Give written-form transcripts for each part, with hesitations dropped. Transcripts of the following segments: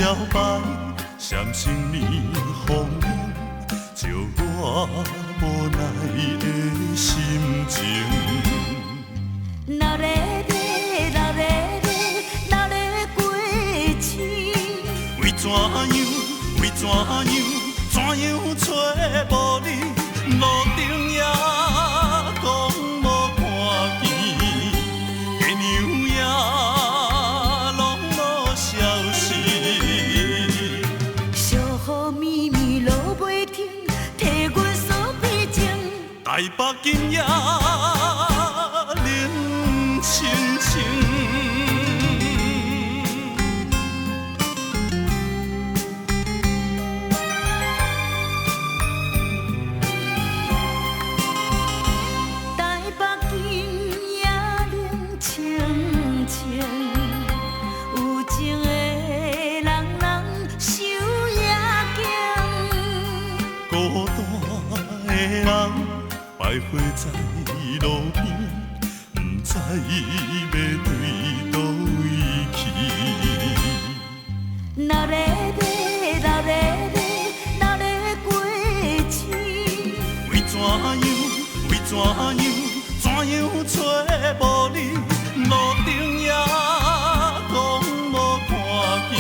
招牌，闪生命风雨，照我无奈的心情。哪咧咧，哪咧咧，哪咧过星？为怎样？为怎样？怎样找无你？路顶也讲无看见，月娘也拢无消息。小雨绵绵落袂停，替阮扫悲情。台北今夜冷清清。徘徊在路边，不知要对倒位去。哪咧咧，哪咧咧，哪咧过星？为怎样？为怎样？怎样找无你？路顶也讲无看见，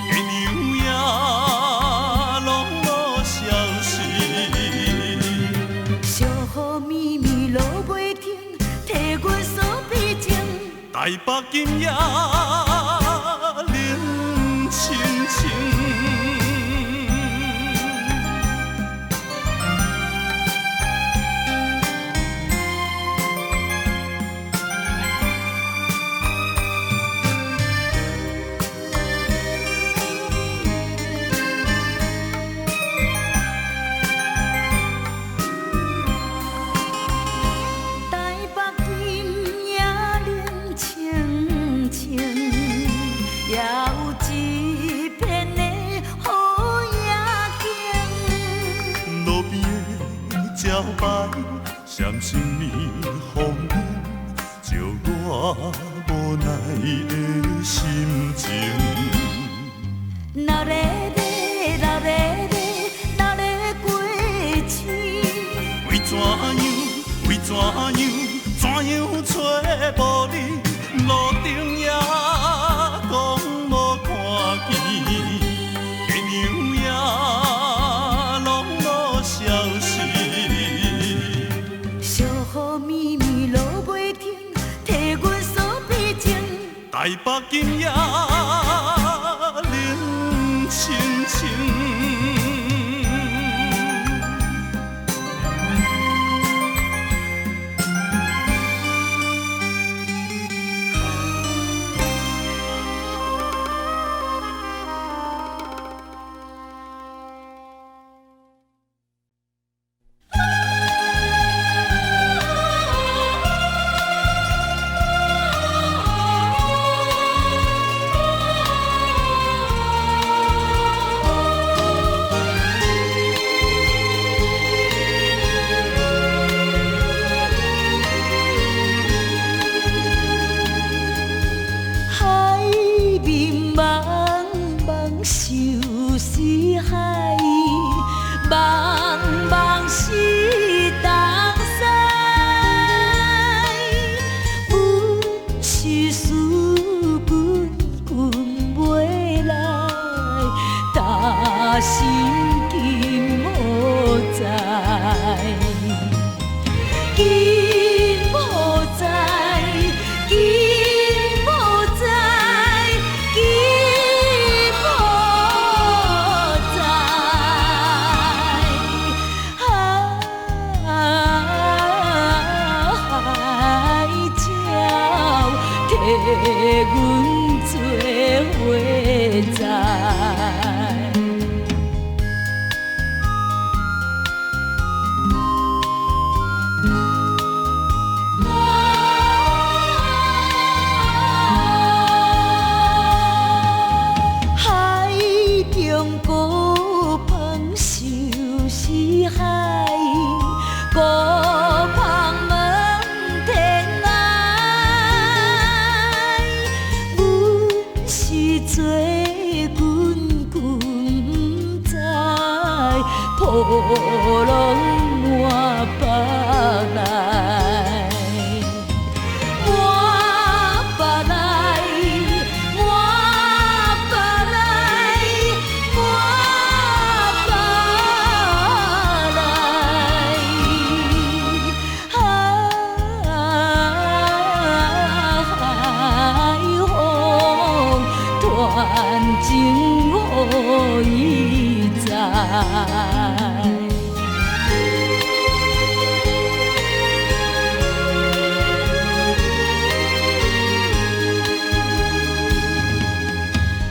月娘也拢无消息。小雨绵绵落袂停，替阮扫悲情。台北今夜冷清清。招牌闪生命风雨，照我无奈的心情。哪咧咧，哪咧咧，哪咧过星？为怎样？为怎样？怎样找无你？路顶也讲无看见，月娘也拢无消息。雨绵绵落袂停，替阮扫悲情。台北今夜冷清清。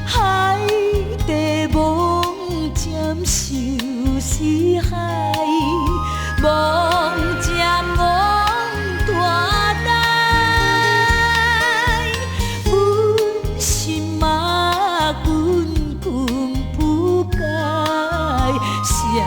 海地梦渐受死害，梦渐梦大台，阮心嘛滚滚不改，谁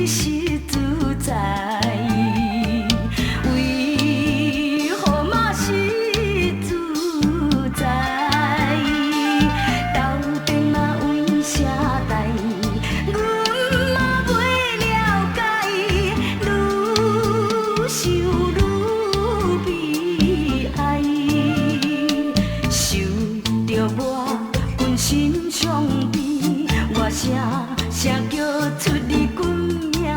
是自在，为何嘛是自在？到底嘛为啥代？阮嘛袂了解，愈想愈悲哀，受着我关心伤悲，我声声叫出你阮名字。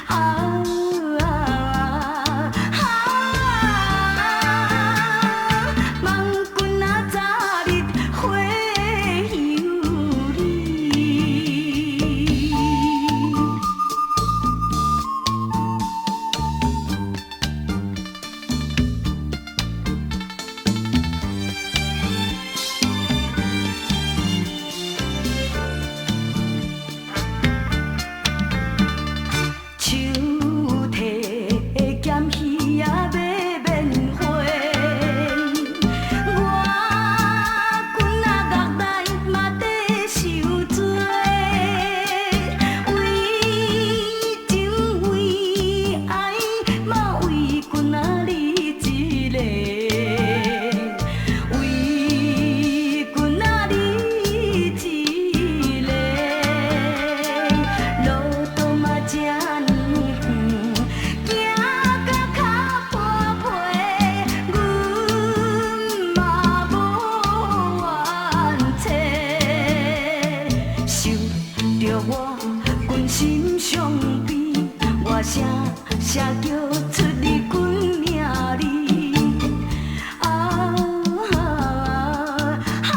啊啊啊！望君啊早日回犹你。手提剑鱼仔要面花，我君仔月来嘛得受罪，为情为爱嘛为君仔你一个，为君仔你一个，路途嘛这呢远，行到脚破皮，阮嘛无怨嗟，受着我关心伤悲，我声声叫出你阮名字。啊啊啊！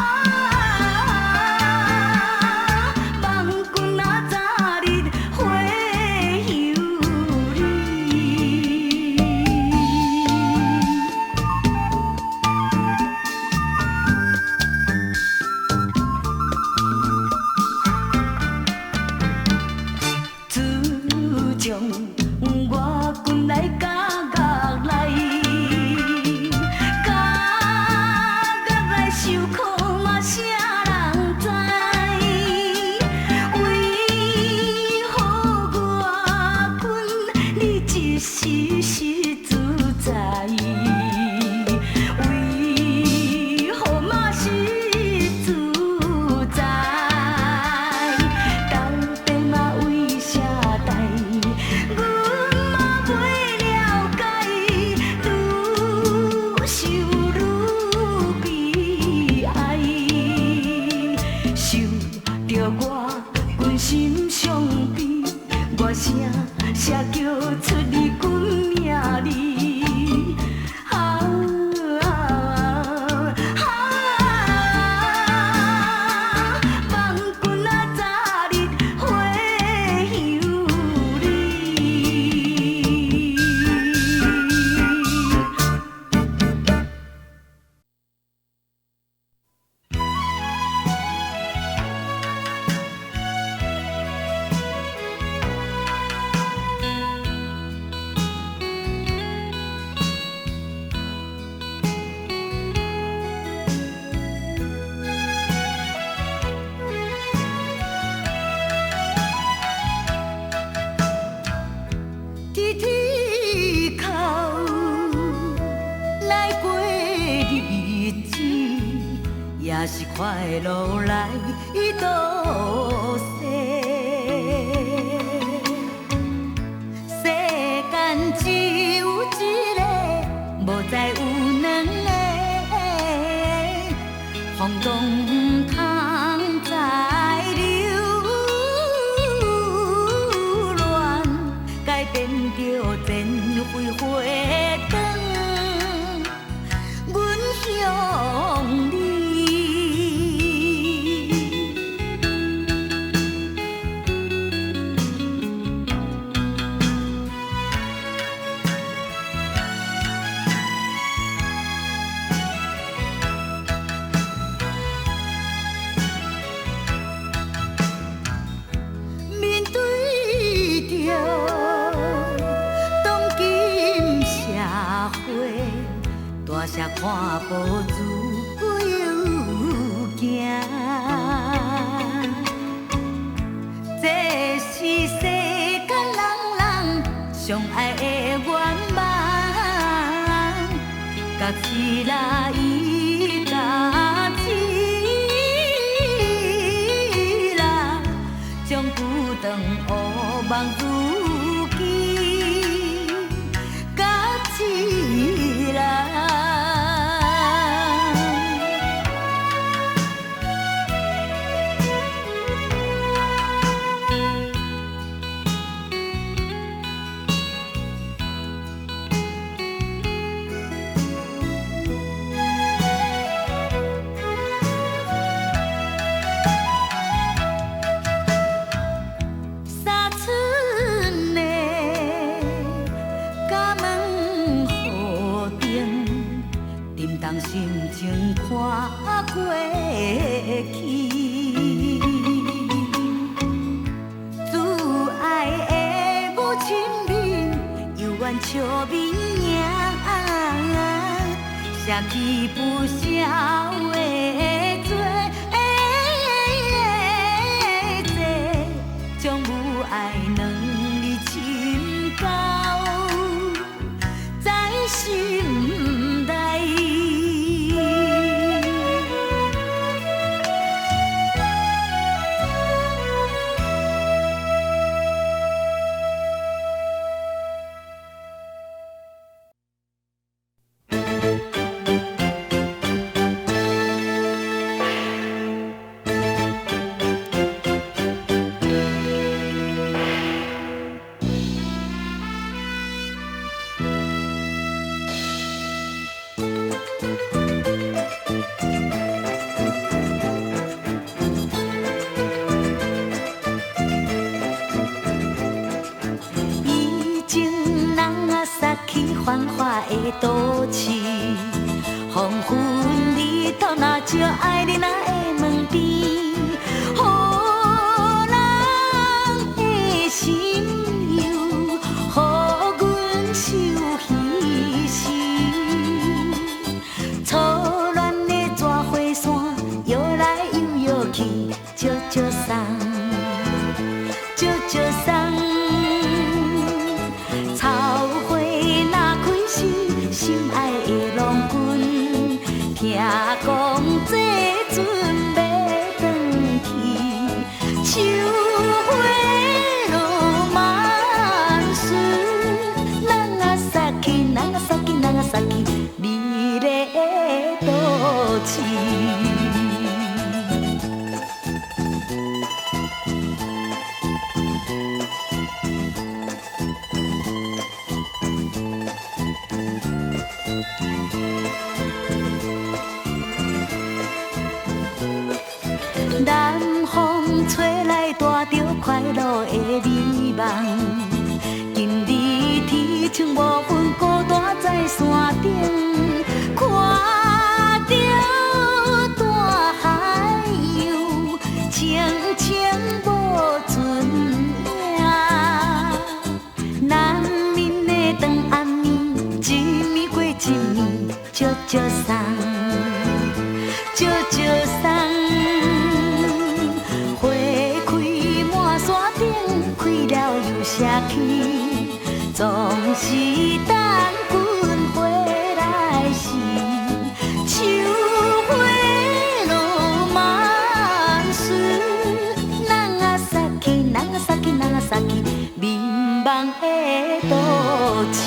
望君仔早日回犹你。自从我君来甲月来，甲月来受苦嘛啥人知？为何我君你一时是自在？为何嘛是自在？到底嘛为啥代？阮嘛袂了解，愈想愈悲哀，受着我关心伤悲，我声声叫出你阮名字。啊啊啊！望君仔早日回犹你。天天哭来过日子，也是快乐来倒西。世间只有一个，无再有两个，风浪不通再流乱，改变着前悔花灯，阮向你。面对着当今社会，大声看无自由行，这是相爱的愿望，甲刺啦伊甲刺啦，将久长乌梦如记，甲刺啦。心情看过去，自爱的母亲面，犹原笑面迎，舍弃不消的多，将母爱两字深交在心内。繁华的都市，黄昏日头若照爱你那的门边，予人的心忧，予阮受牺牲。错乱的纸花伞，摇来又摇去，招招送，招招送。心爱的郎君，听讲这阵要转去，秋花落满树，人啊撒去，人啊撒去，人啊撒去，美丽的都市。南风吹来，带着快乐的美梦。今日天晴无云，孤单在山顶，看着大海洋，清清无船影。南面的长暗暝，一暝过一暝，招招送，招招送。又舍去，总是等阮回来时，秋花落满树，人啊撒去，人啊撒去，人啊撒去，迷茫的都市。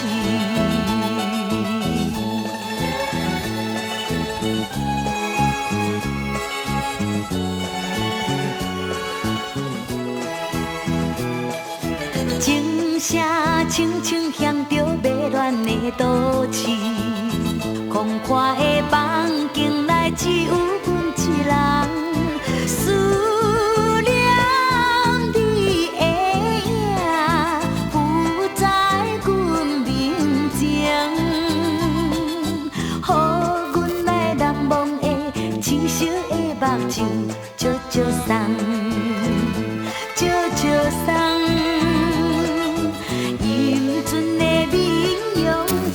声轻轻响着迷乱的都市，空旷的房间内只有阮一人，思念你的影，浮在阮面前，予阮来难忘的青涩的目睭，招招送，招招送。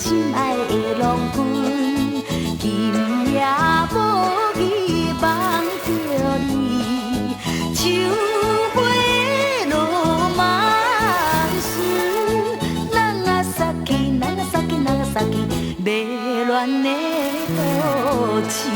心爱的郎君，今夜无依望。恋的都市。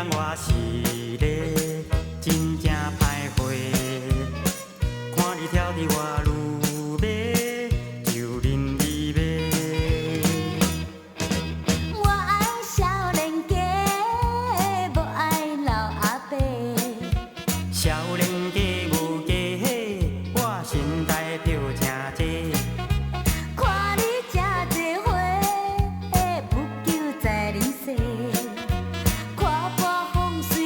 我是个真正歹货，看你挑剔我路马，就忍你马。我爱少年家，无爱老阿伯。少年家无家伙，我身材着真济。看你这多花，不求在人世。看破风水。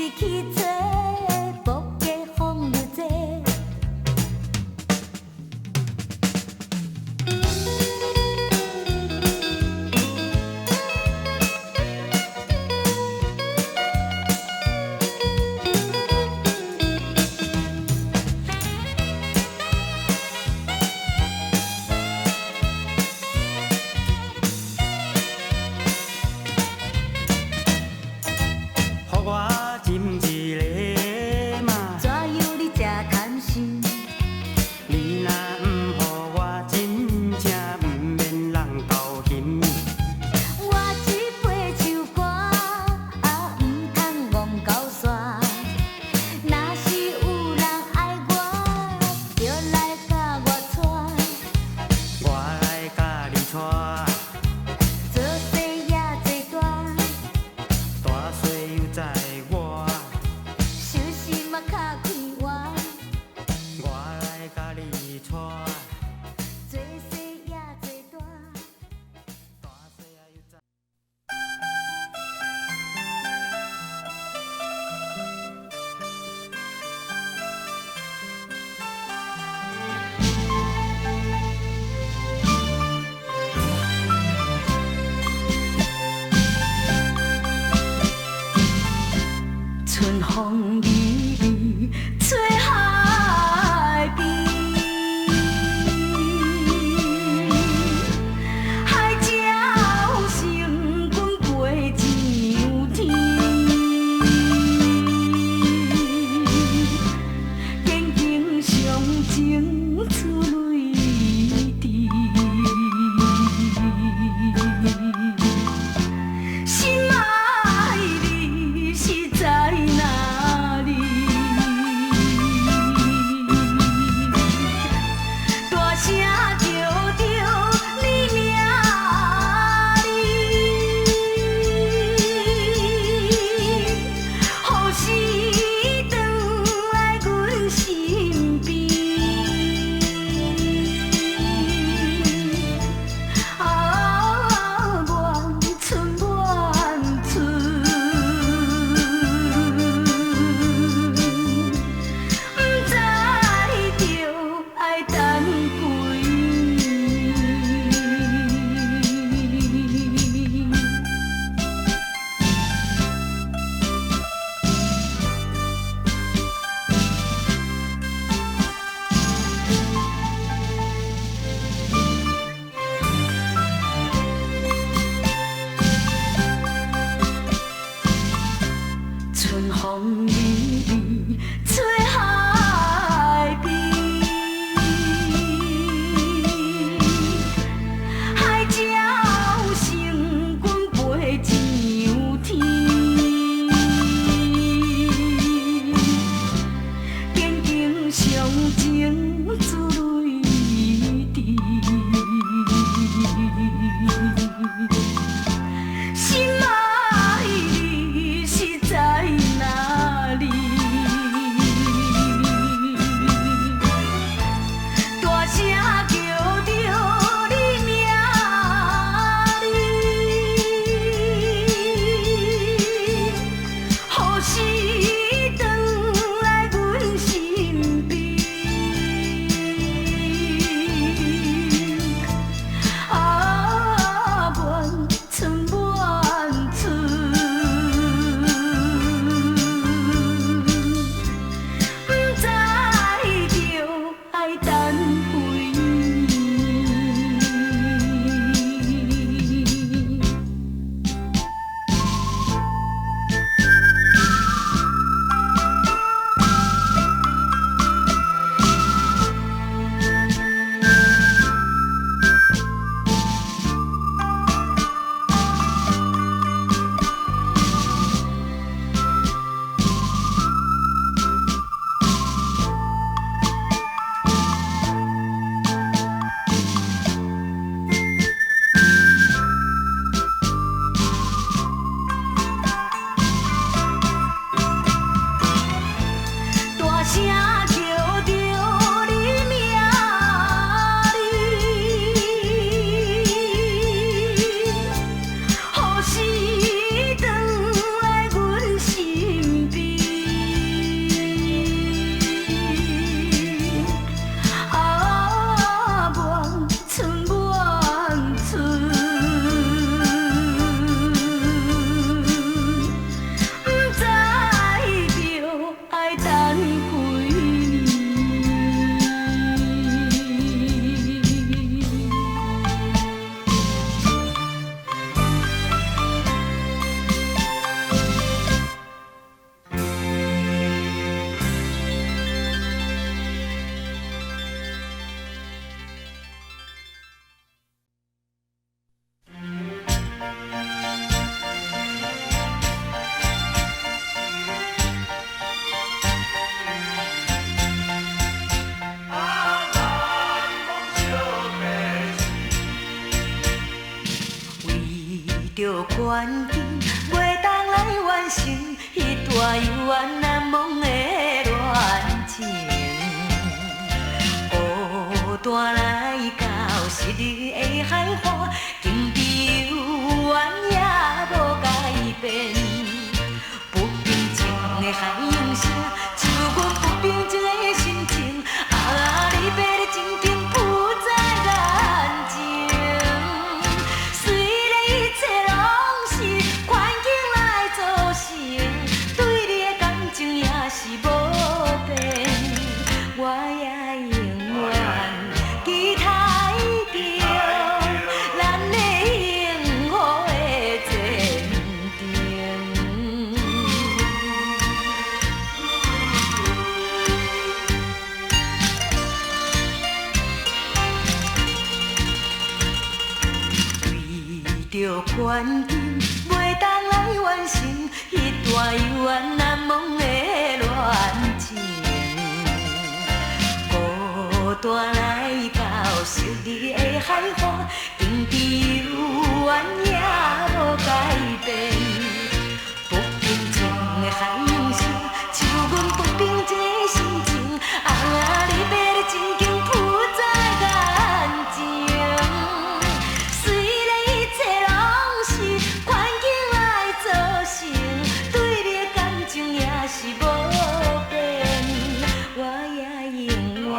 着关键，袂当来完成迄段幽怨难忘的恋情。孤单来到昔日的海岸，经历有缘也无改变。不平静的海涌声，像阮不平静的心情。离别的情景浮在眼前，虽然一切拢是环境来造成，对你的感情也是无变，我也永远期待着咱的幸福的前程。为着关键，袂当来完成迄段幽怨难忘的恋情。孤单来到昔日的海岸，经历有缘也无改变。不平静的海涌声，像阮不平静的心情。离别的情景浮在眼前。虽然一切拢是环境来造成，对你的感情也是无变，我也永远。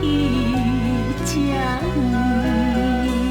予阮看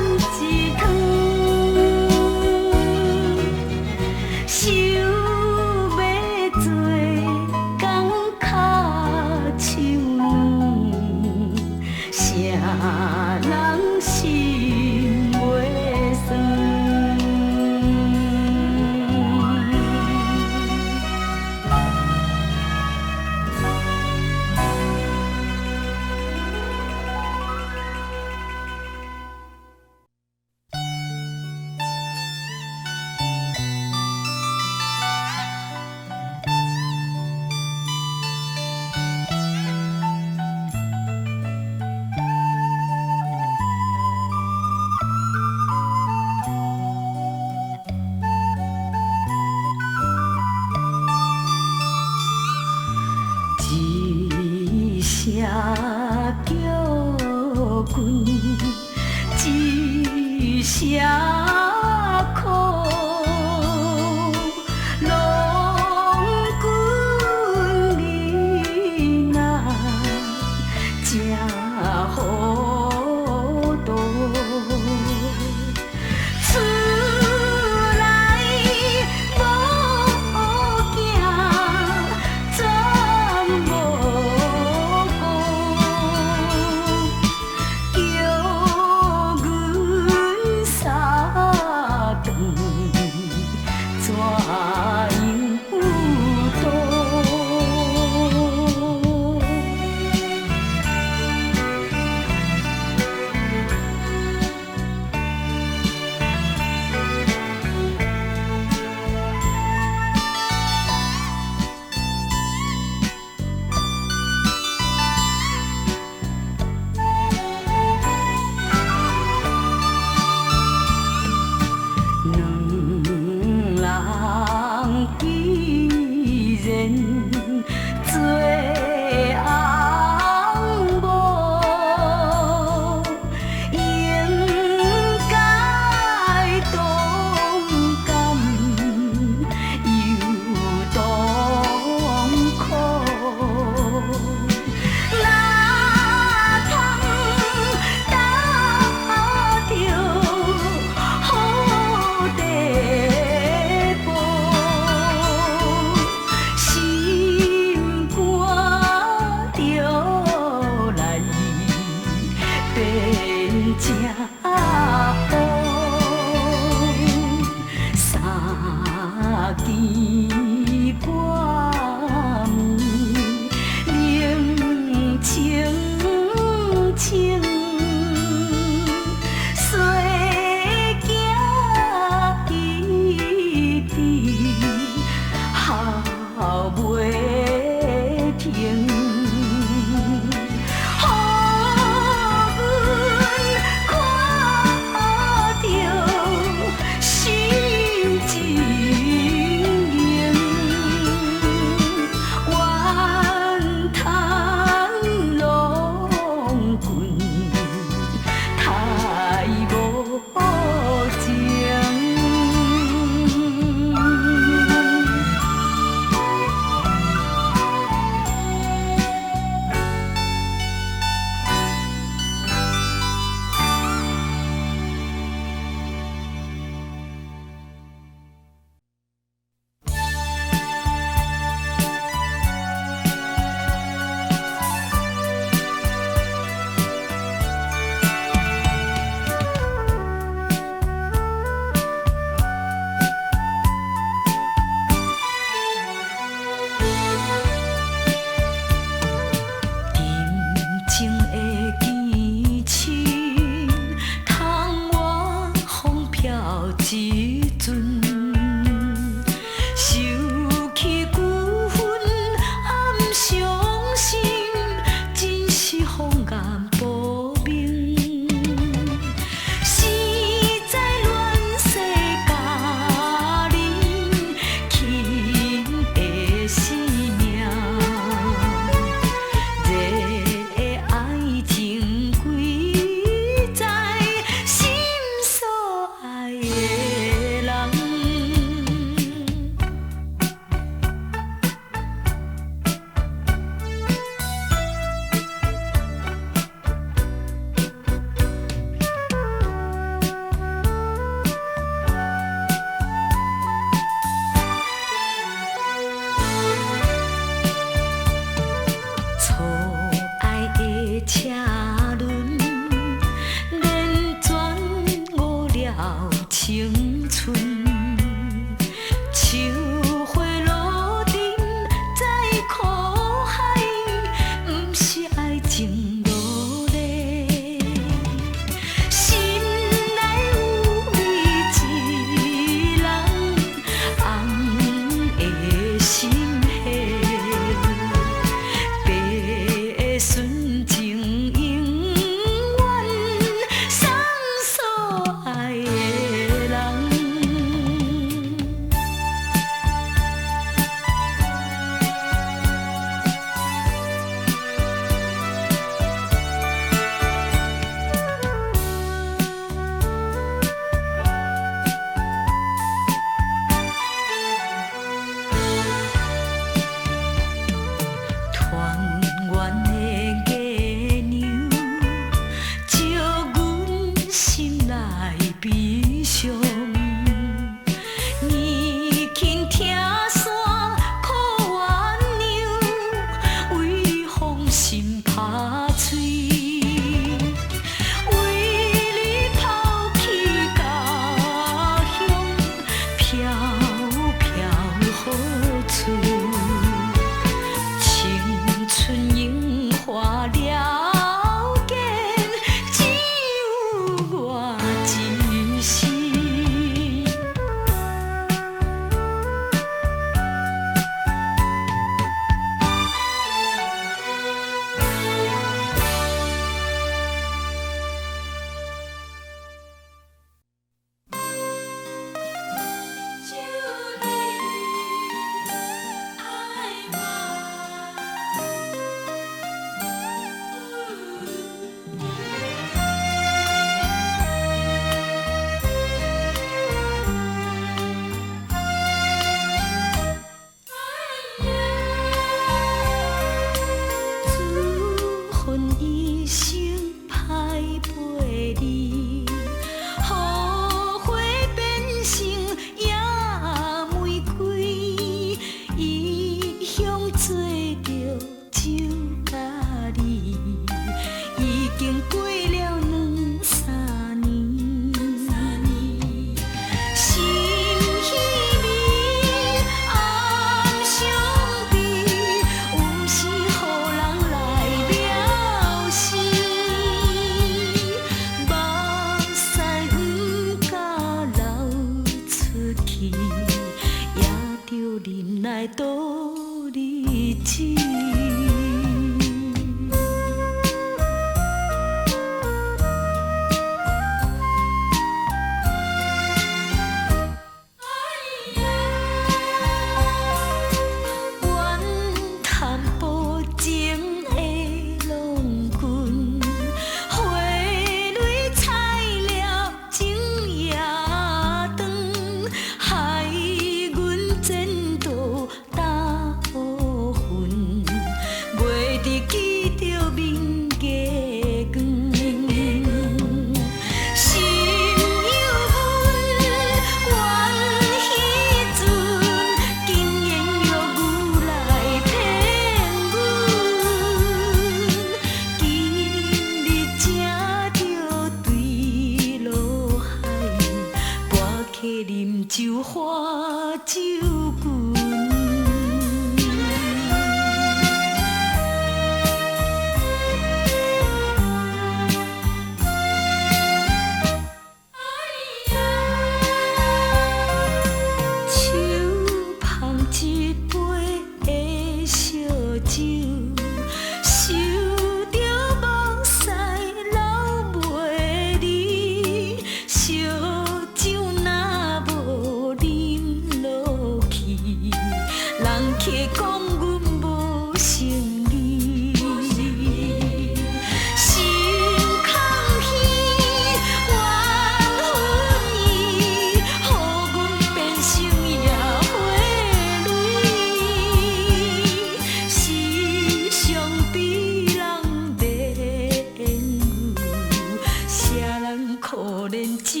免酒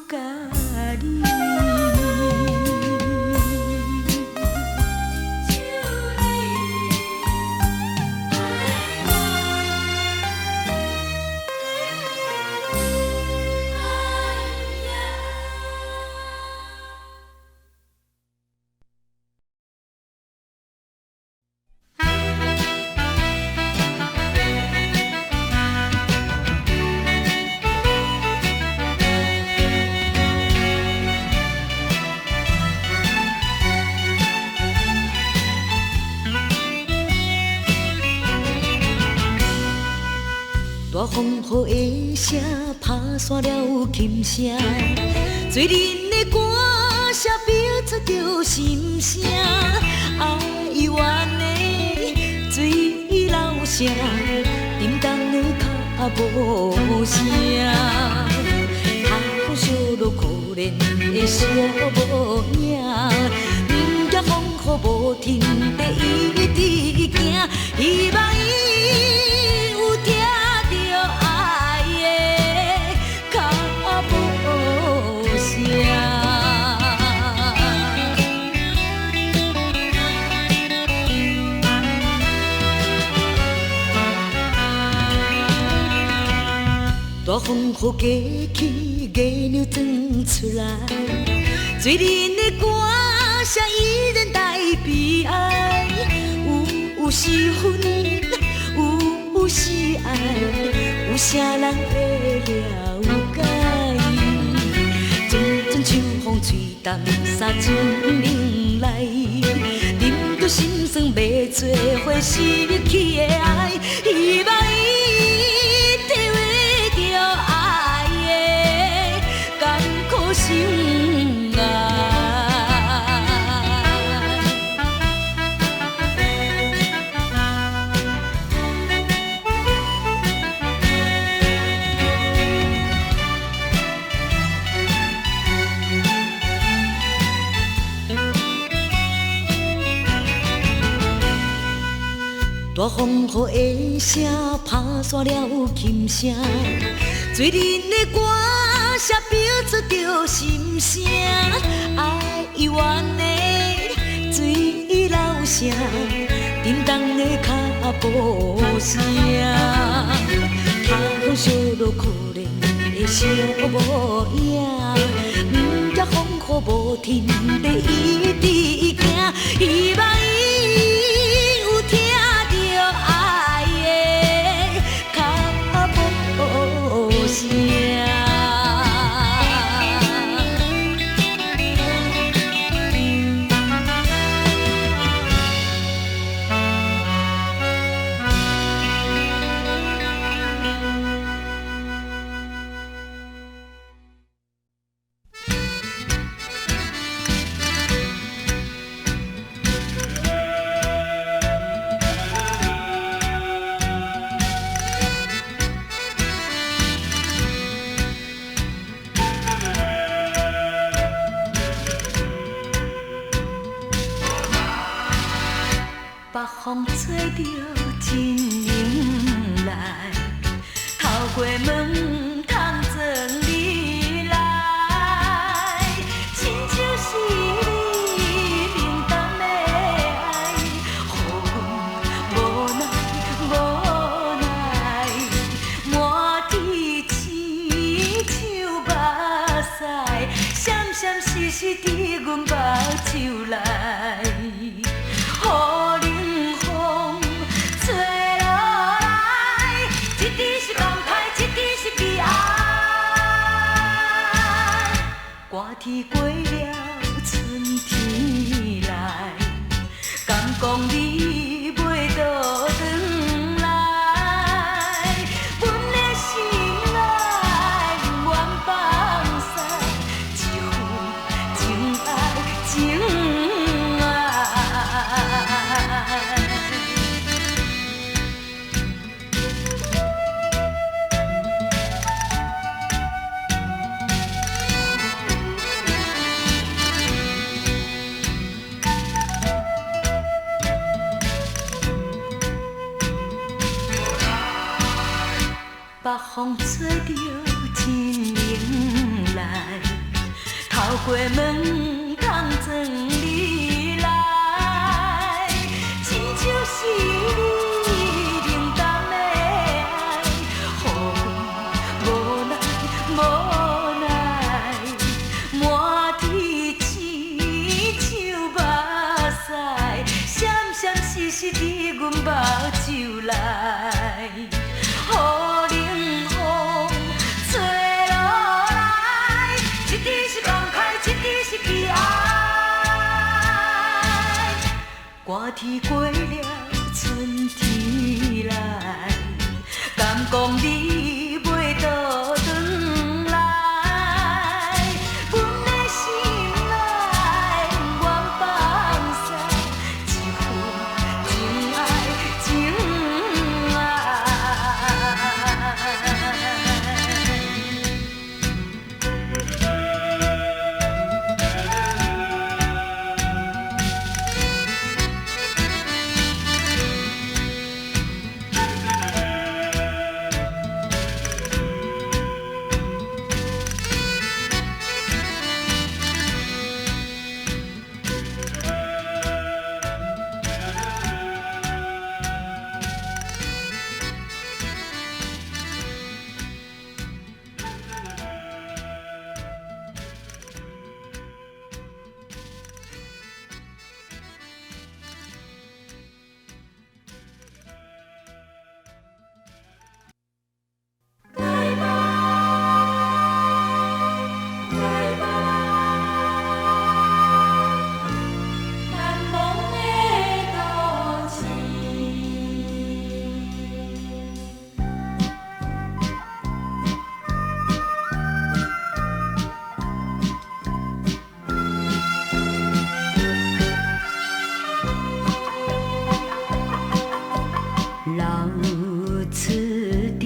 甲你。大风雨的声，打散了琴声，醉人的歌声标出着心声，爱冤的水流声，沉重的脚无声，他风烧落可怜的小无影，不惊风雨无停地一直行，希望伊有听。大风雨过去，月亮转出来，醉人的歌声依然带悲哀。有是恨，有是爱，有啥人会了解？阵阵秋风吹动三春冷来，忍着心酸，要做伙失去的爱，希望伊体会着爱的甘苦心爱。大风雨的声，打散了琴声，醉人的歌声标出着心声，爱冤的水流声，沉重的脚步声，他风烧落可怜的小无影，不惊风雨无停地一直行，希望伊有听。爱的脚步声，北风吹着真冷来，透过门通装你来，亲像是你平淡的爱，予阮无奈，满天星像目屎，闪闪烁烁伫阮目睭内。冷风吹落来，一直是感慨，一直是悲哀。寒天过了，春天来，敢讲你袂倒转来？阮的心爱不愿放肆，一份情爱。北风吹着真冷来，透过门窗装你来，亲像是你冷淡的爱，予阮无奈，满天星像目屎，闪闪烁烁伫阮目睭内，予冷风吹落来，一直是感慨，一直是悲哀。寒天过了，春天来，敢讲你袂倒转来？阮的心内不愿放肆，一份情爱，情爱。流出着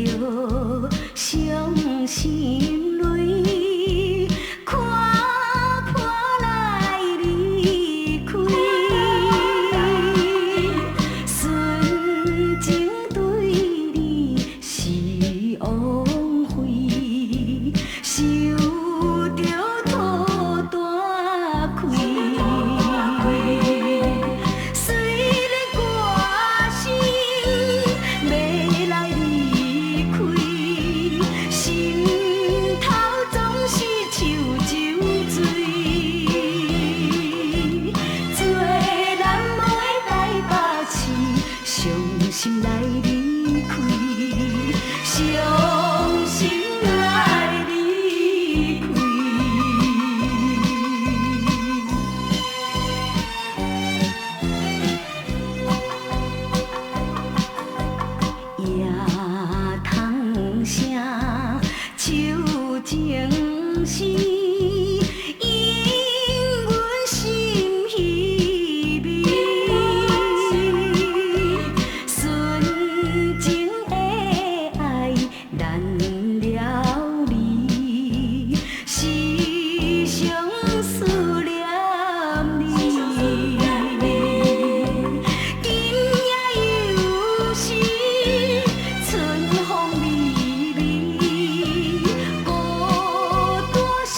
伤心泪，看破来离开，纯情对你是枉费，受着土大亏。虽然歌声要来离开，心头总是像酒醉。做人无的来把持，伤心来离开，伤心来离开。夜虫声，手情诗，引阮心稀微。纯情的爱难了离，时常思念你。今夜又是春风微微，孤单伤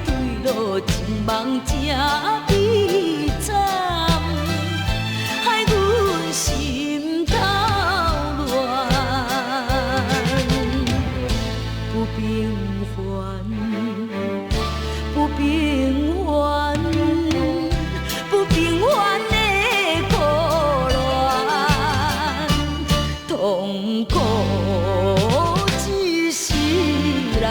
对路情梦正悲惨，害阮心头乱，不平凡，不平凡，不平凡的苦恋，痛苦一世人。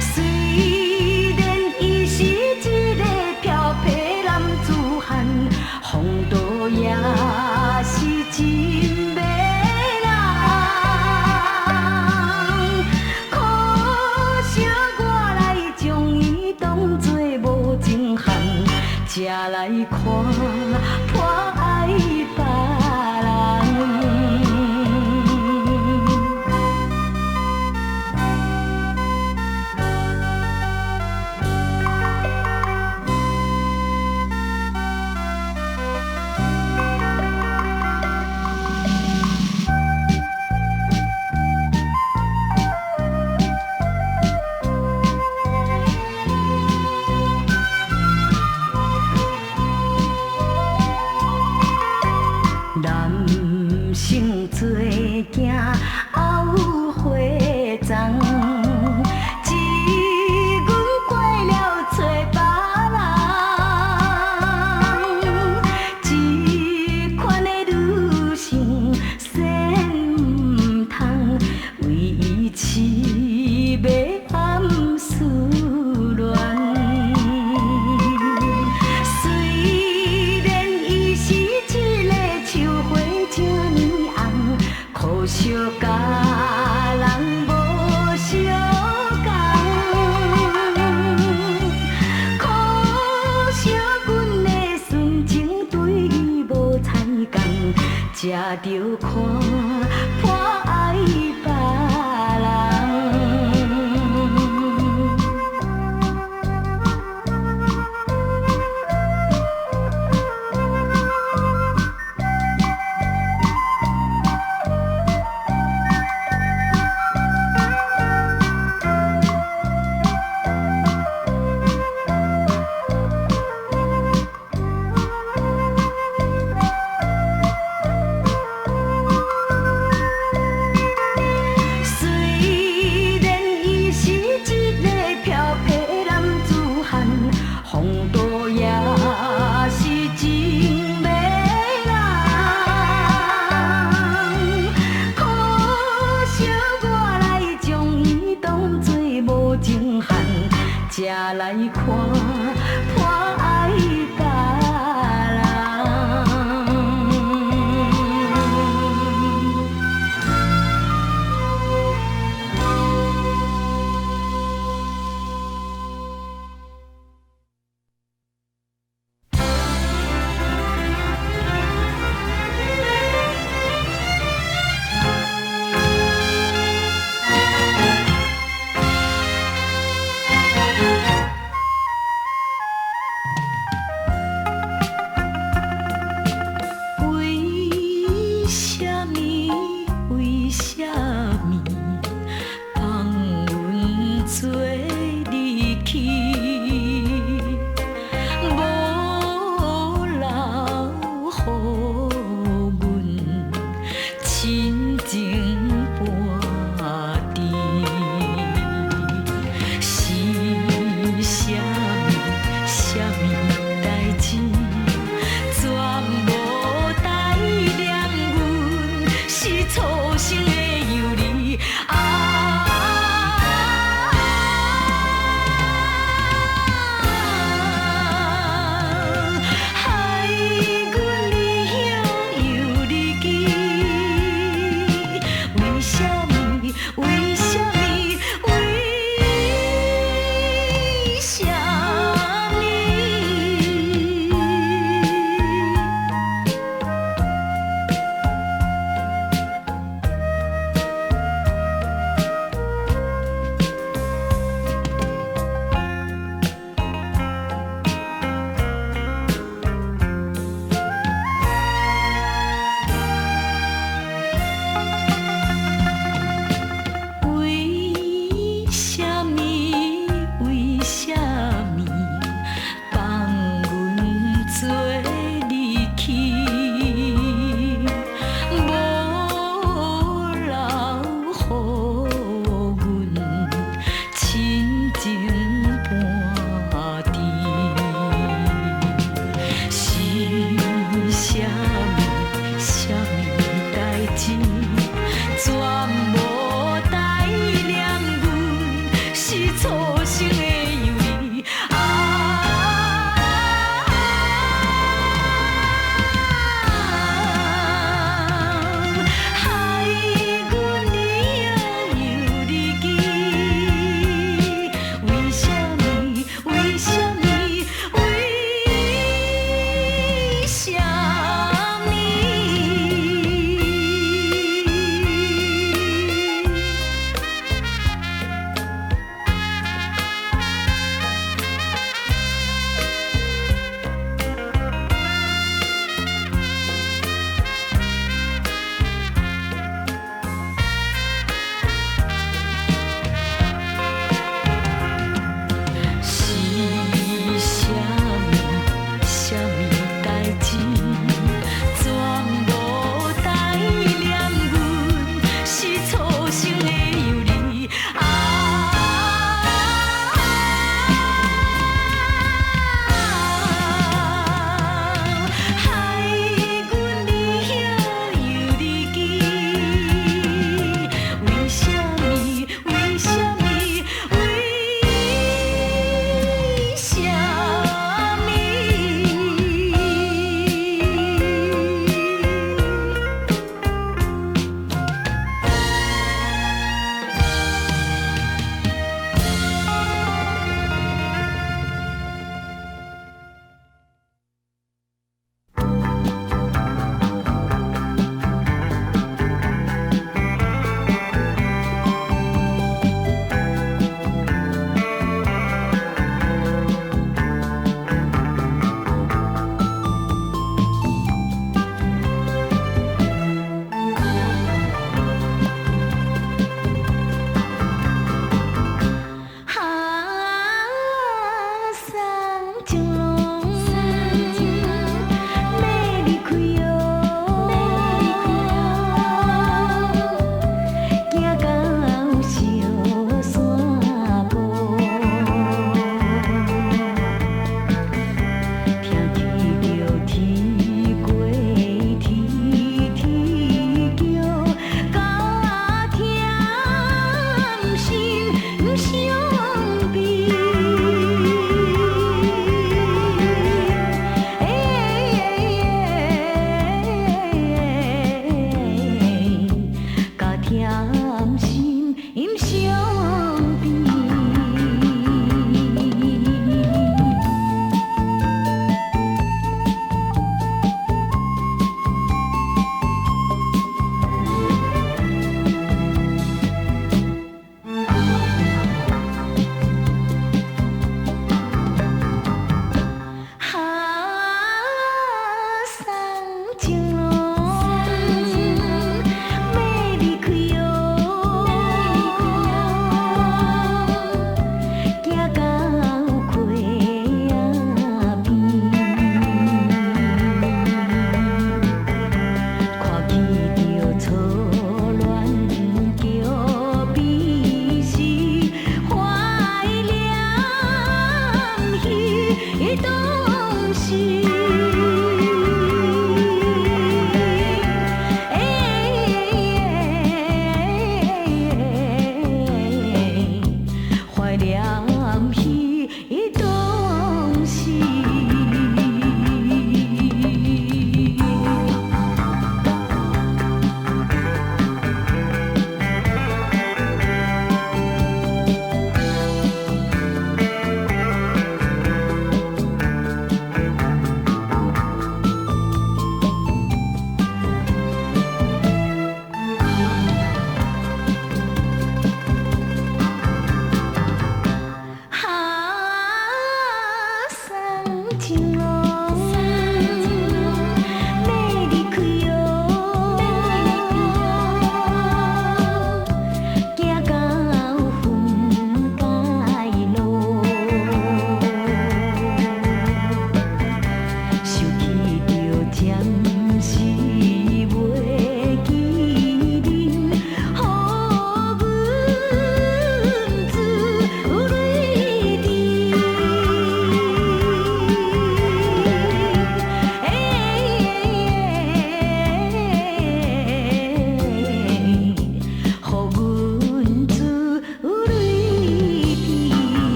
虽然伊是一个才来看破爱别人。男性做囝后悔脏，一阮怪了找别人，这款的女性先唔通为伊痴迷暗思恋。可惜甲人无相共，可惜阮的纯情对伊无采共，才着看破爱别人。才来看破爱别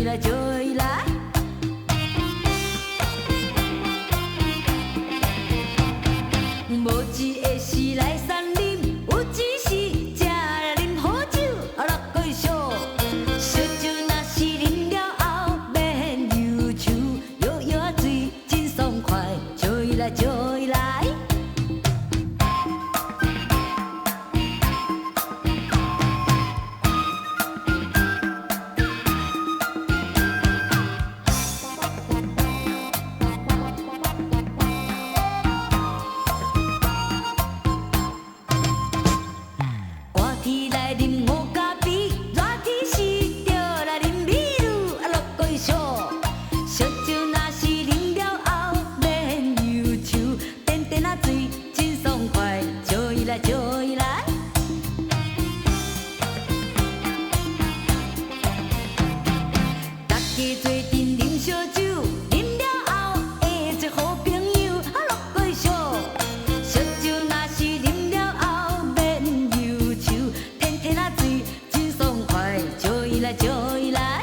来追来。无一个是来山林，有一是食来啉好酒，落过烧。烧酒若是啉了后，免忧愁，摇摇啊水真爽快，追来追来。寒天来啉五加啤，热天时就来啉美露，落过烧。烧酒若是啉了后，免忧愁，点点啊水真爽快，追来追来。大家做阵啉烧酒，啉了后会做好朋友，落过烧。烧酒若是啉了后免忧愁，天天啊水真爽快，追来追来。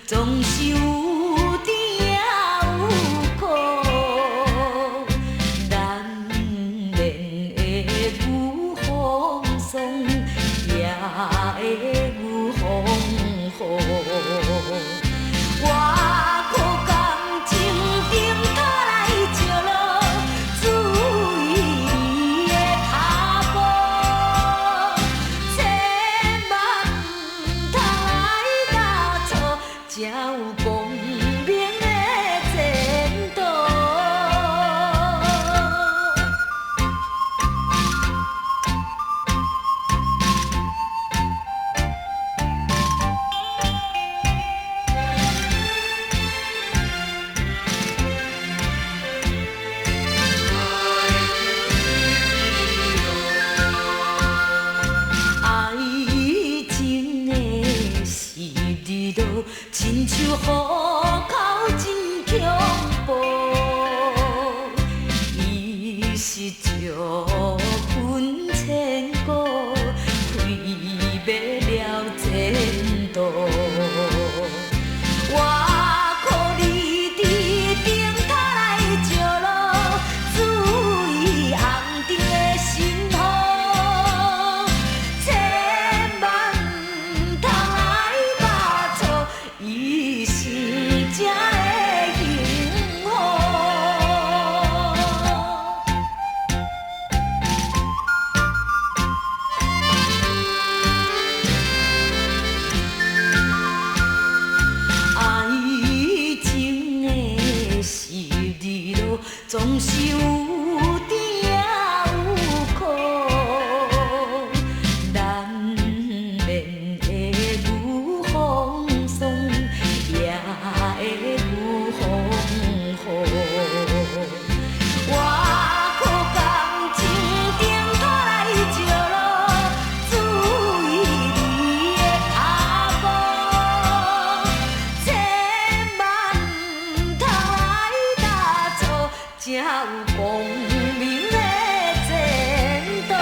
总是有甜有苦，难免会有风霜，也会有风雨。我靠感情顶头来石路，注意你的脚步，千万唔通来打错，才有光明的前途。爱情的是日落，亲像雨口真恐怖，伊是石分千古，开不了前途。我靠你伫顶头来石路，注意红灯的信号。千万唔通来把错，一生才会幸福。爱情的是日落，总是有甜有苦，难免会有风霜，也会有风雨。我靠感情顶头来石路，注意你的脚步，千万唔通来打错，才有光明的前途。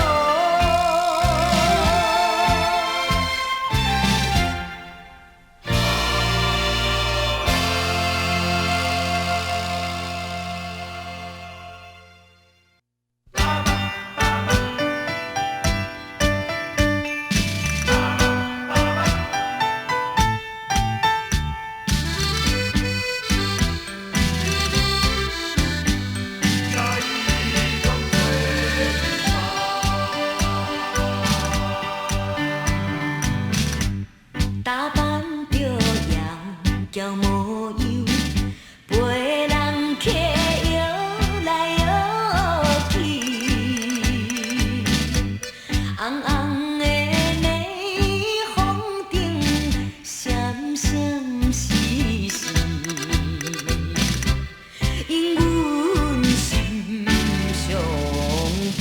打扮着窈窕模样，陪人客摇来摇去，红红的霓虹灯闪闪烁烁，因阮心相悲。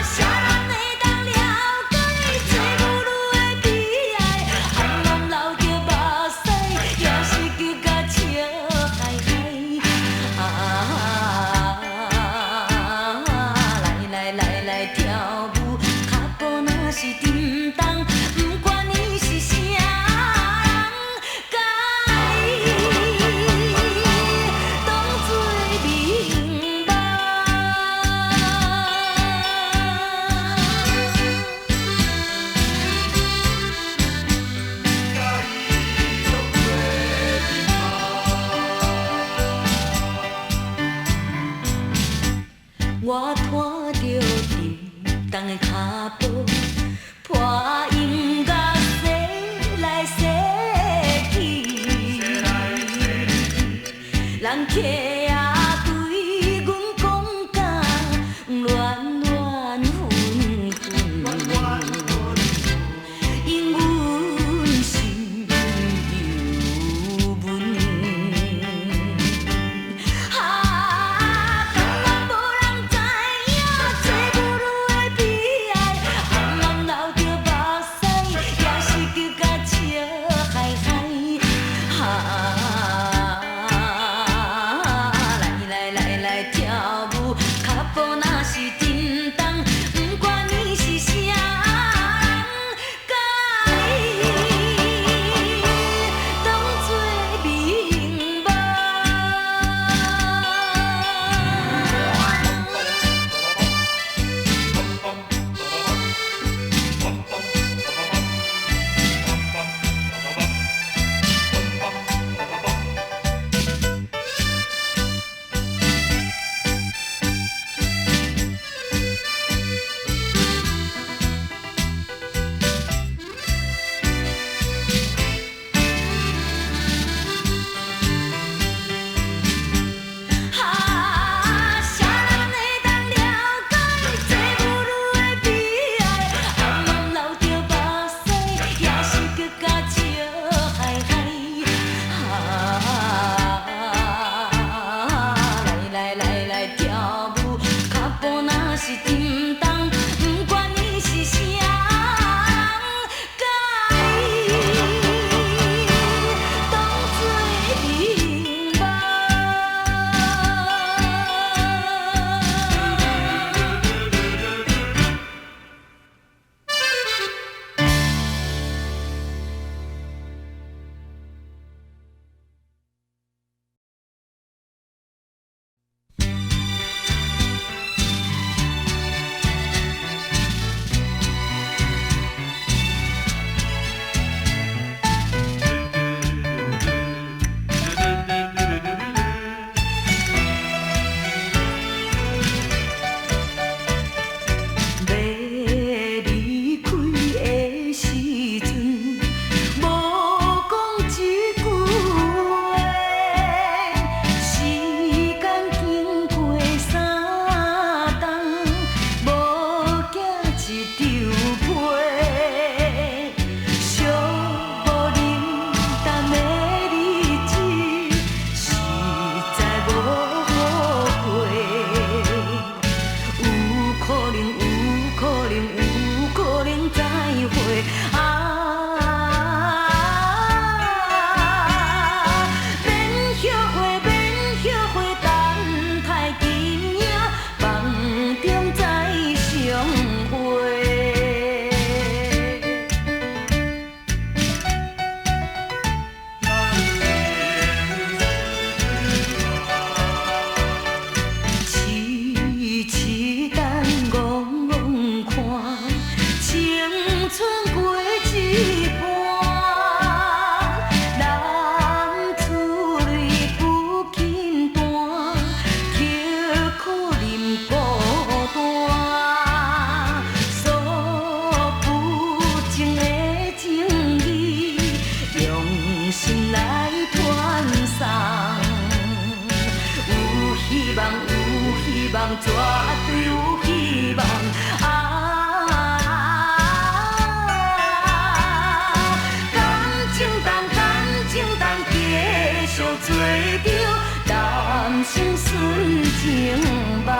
啥人会当了解做母女的悲哀？暗暗流着目屎，也是求甲笑嗨嗨。来跳舞，脚步若是沉重，不管伊是啥人，甲伊当作明梦。我拖着沉重的脚步，破音乐洗来洗去，人客也对阮讲甲乱乱纷纷，因阮心犹闷。根本无人知影做母女的悲哀，暗暗流着目屎，也是求甲笑嗨嗨。心纯情梦。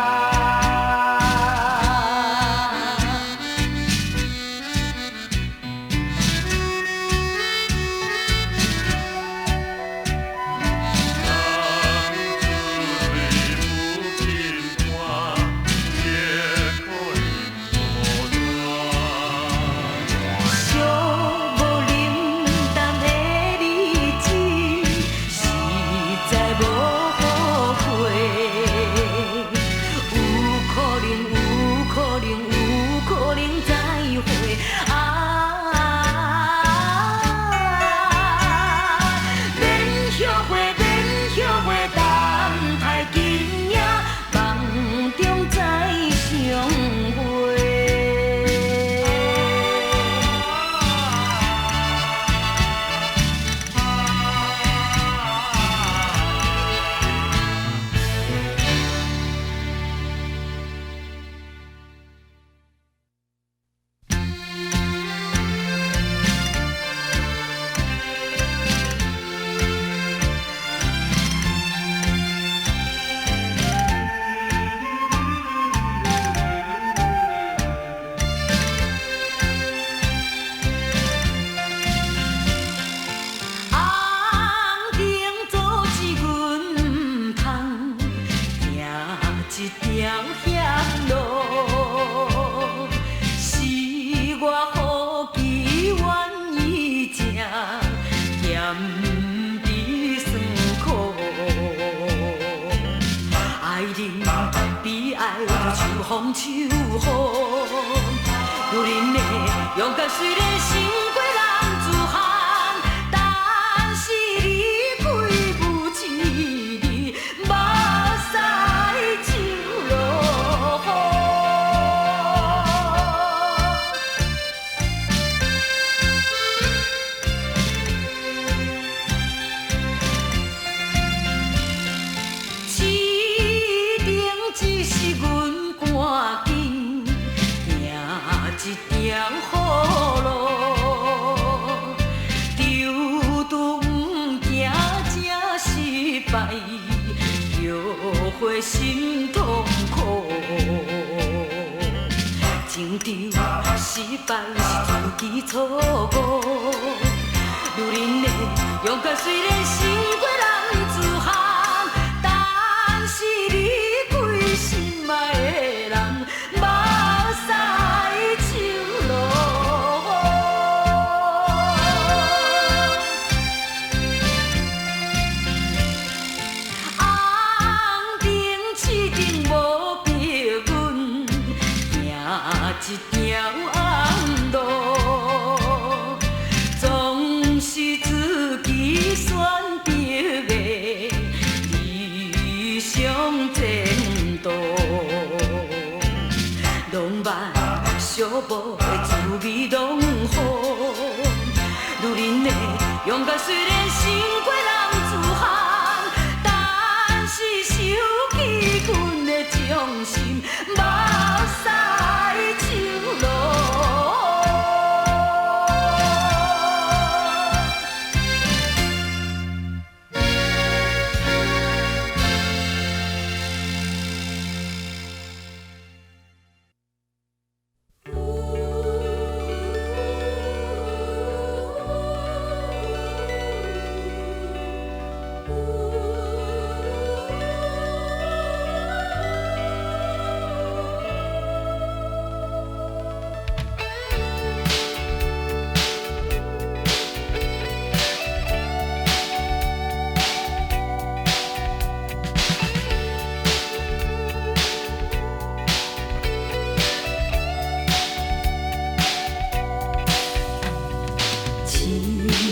风秋雨，女人的勇敢虽然胜过男子汉，但是离开不一日，目屎就落雨。市场只是阮。赶紧行一条好路，丢都不惊这失败，后悔心痛苦。情场失败是自己错误，女人的勇敢虽然胜过男子汉，但是离开心爱的人。一条暗路，总是自己选择的理想前途。浪漫寂寞的滋味拢好，女人的勇敢虽然胜过男子汉，但是受气阮的忠心，目屎。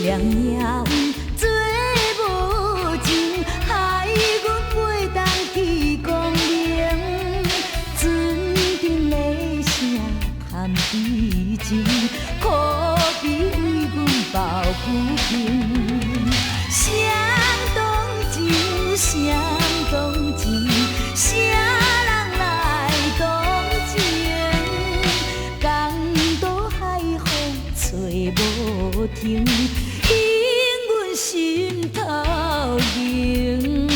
凉夜晚做无情，害阮袂当去光明。船顶雷声含悲情，可比为阮抱不平。谁同情，谁同情，谁人来同情？江岛海风吹无停。心头凝。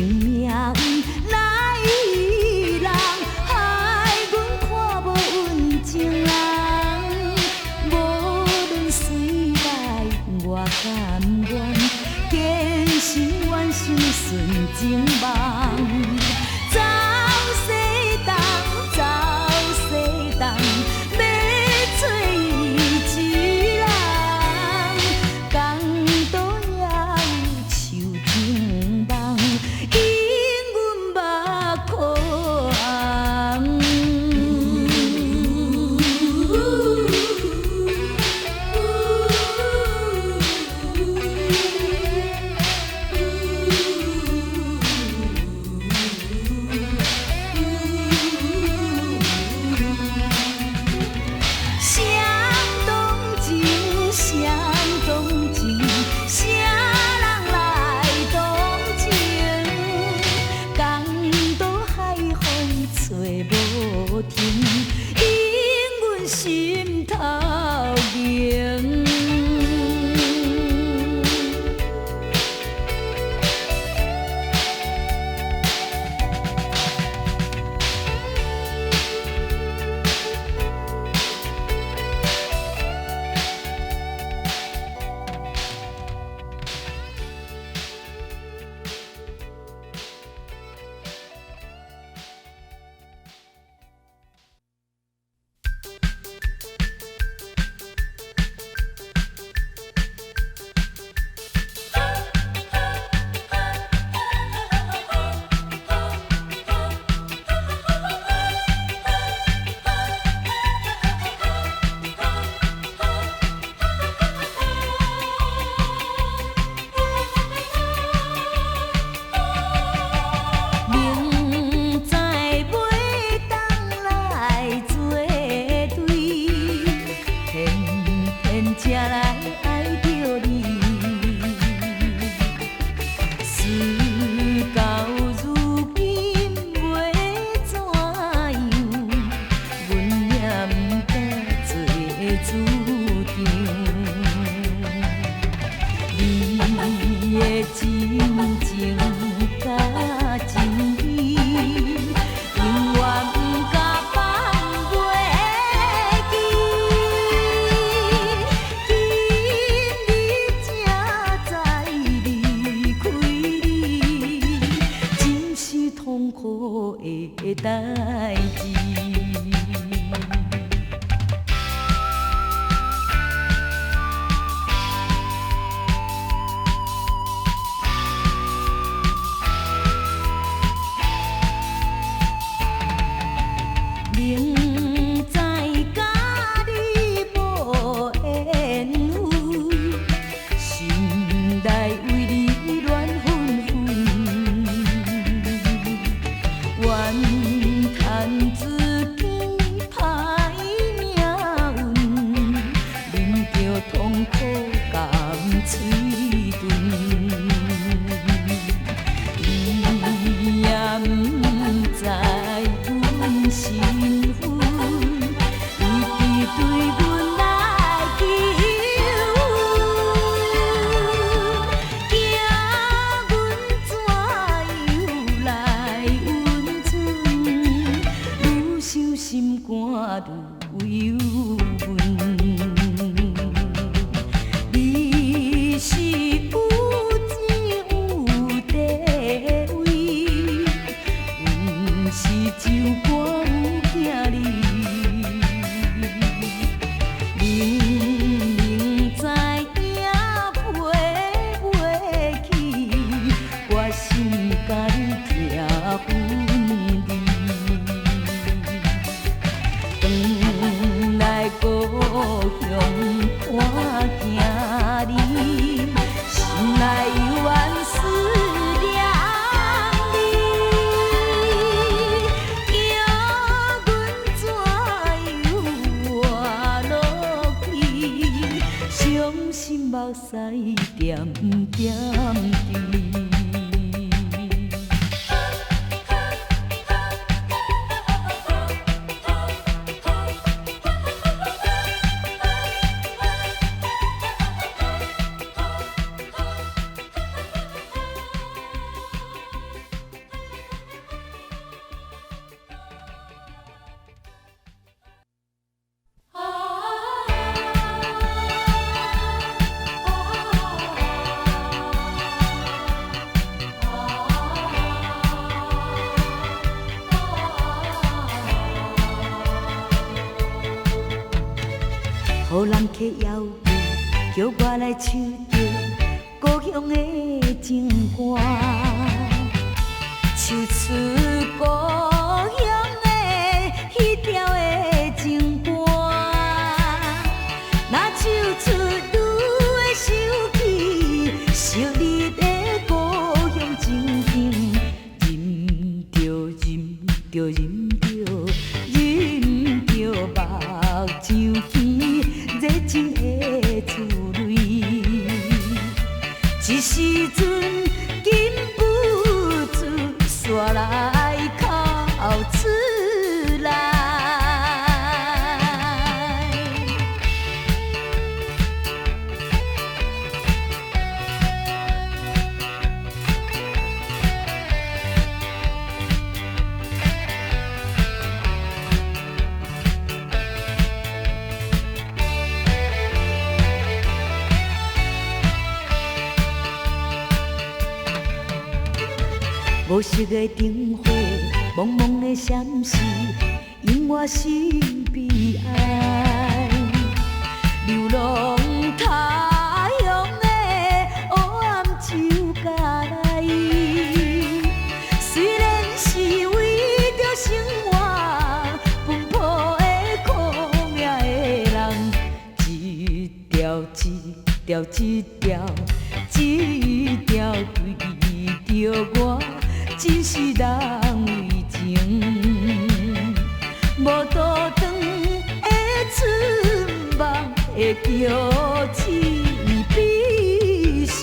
命运来人，害阮看无温情人。无论谁来我甘愿，坚心愿心顺情梦。走西东，走西东，要找一人，公道也有树情梦，因阮目眶。心头凝。代志。明知甲你无缘分，心内为你乱纷纷，怨叹自己歹命运，啉着痛苦甘嘴唇，你也不知阮身份，一直对阮来求惊阮怎样来温存，愈想心肝愈忧闷。你是有钱有地位，阮是酒馆有囝儿。明明知影赔袂起，我心甲你疼分离。转来故乡看囝儿，心内犹原思念你，叫阮怎样活落去，伤心目屎点点滴。无人客邀约，叫我来唱着故乡的情歌，唱出故乡的彼条的情歌，若唱出愈会想起昔日的故乡情景，饮着饮着饮着饮着目睭边热情的滋蕊，一时阵禁不住煞来哭出来。无色的灯火，蒙蒙的闪烁，引我心悲哀。流浪他乡的黑暗就甲来，虽然是为着生活奔波的苦命的人，一条一条一条一条对着我。真是人为情，无倒转的春梦会叫情悲伤。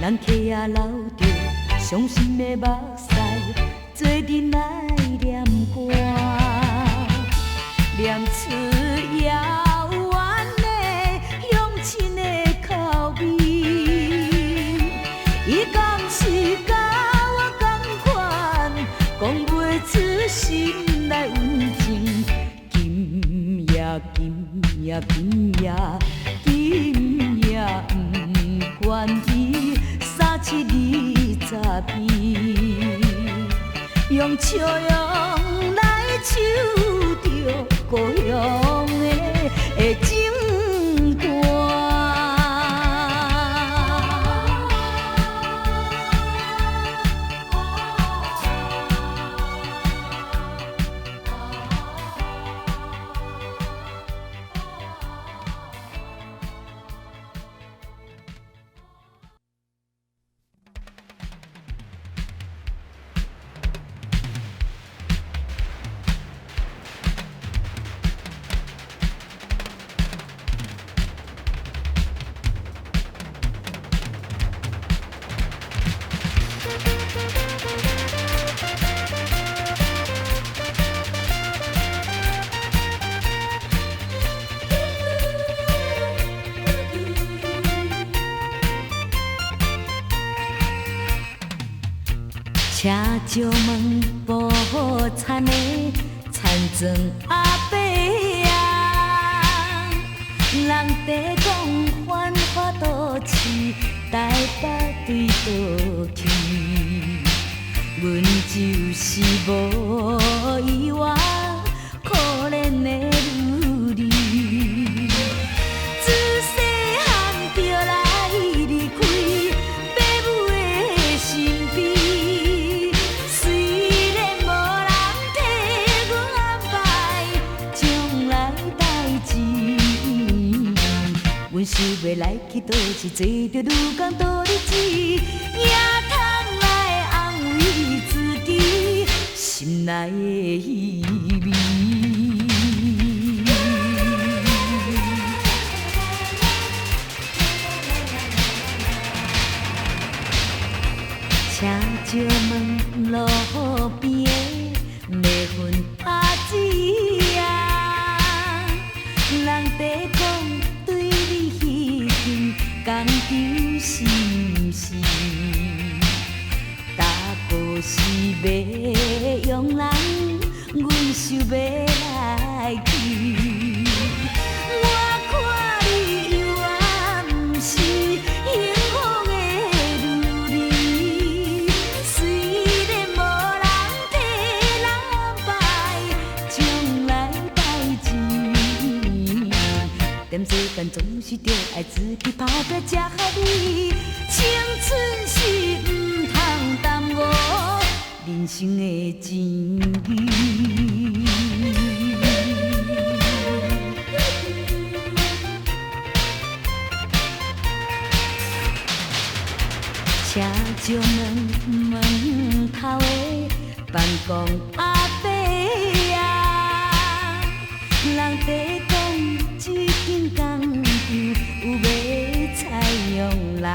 人客也流着伤心的目屎，做阵来念歌，念出遥远的乡亲的口味。伊敢是甲我同款，讲袂出心内温情。今夜，今夜，今夜，今夜不愿意。37篇，用笑容来唱着故乡的情歌。车石门无田的田庄阿伯啊，人地讲繁华都市，台北对倒去，阮就是无依偎可怜的女儿。自细汉就来离开父母的身边。阮想要来去倒是做着愈讲倒日子，也通来安慰自己心内的虚伪。车石门路边的卖粉阿姊啊，人地讲。讲究是毋是？大哥是要用人，阮想要来但总是着爱自己打拼才合理。青春是唔通耽误人生的钱义。车将门头的办公阿伯啊，人地讲这间工厂有卖菜用人，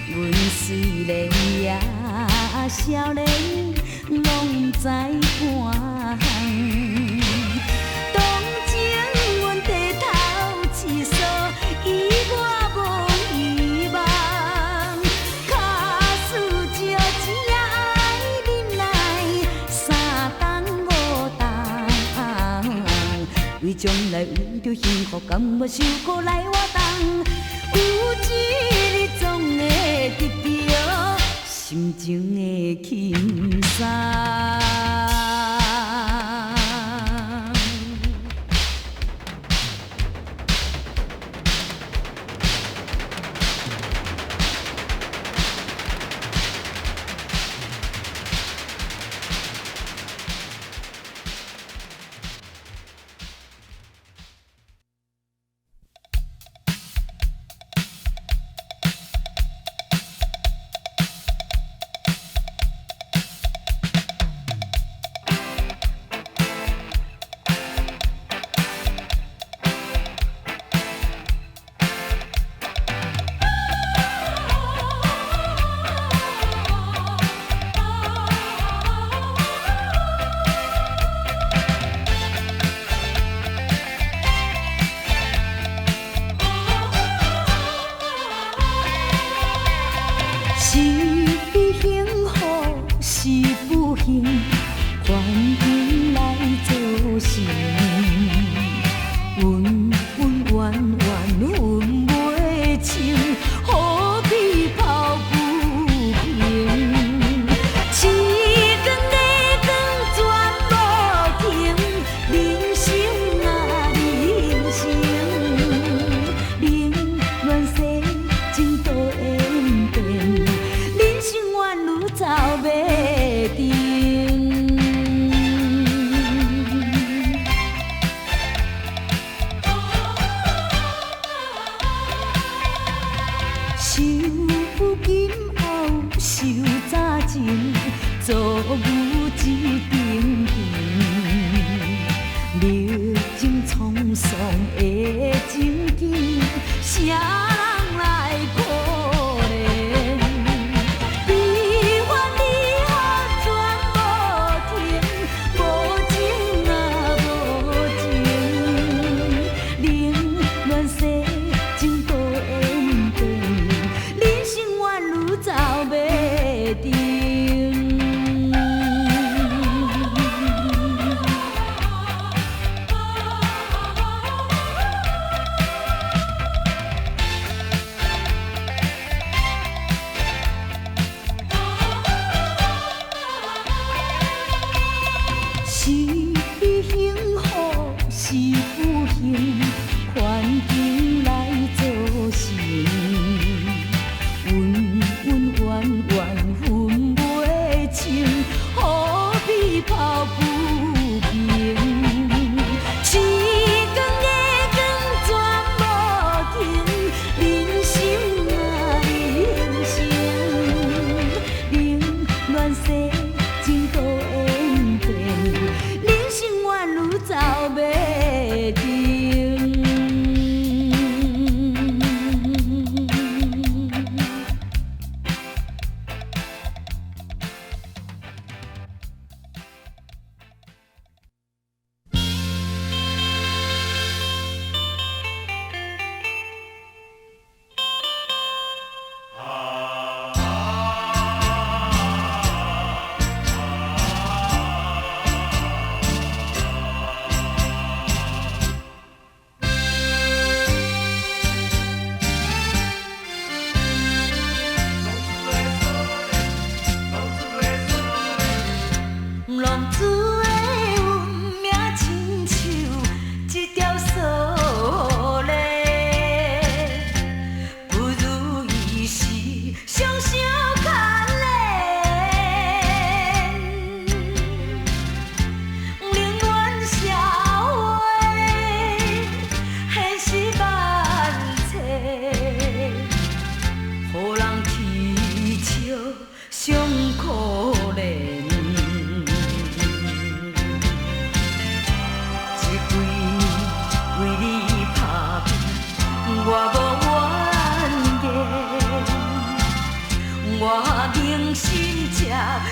阮虽然也少年，拢知半项。当前阮低头思索，伊我无希望。卡输借钱也爱忍耐，三冬五冬，为将来为着幸福，甘愿受苦来活动。有一日总会得到心情的轻松。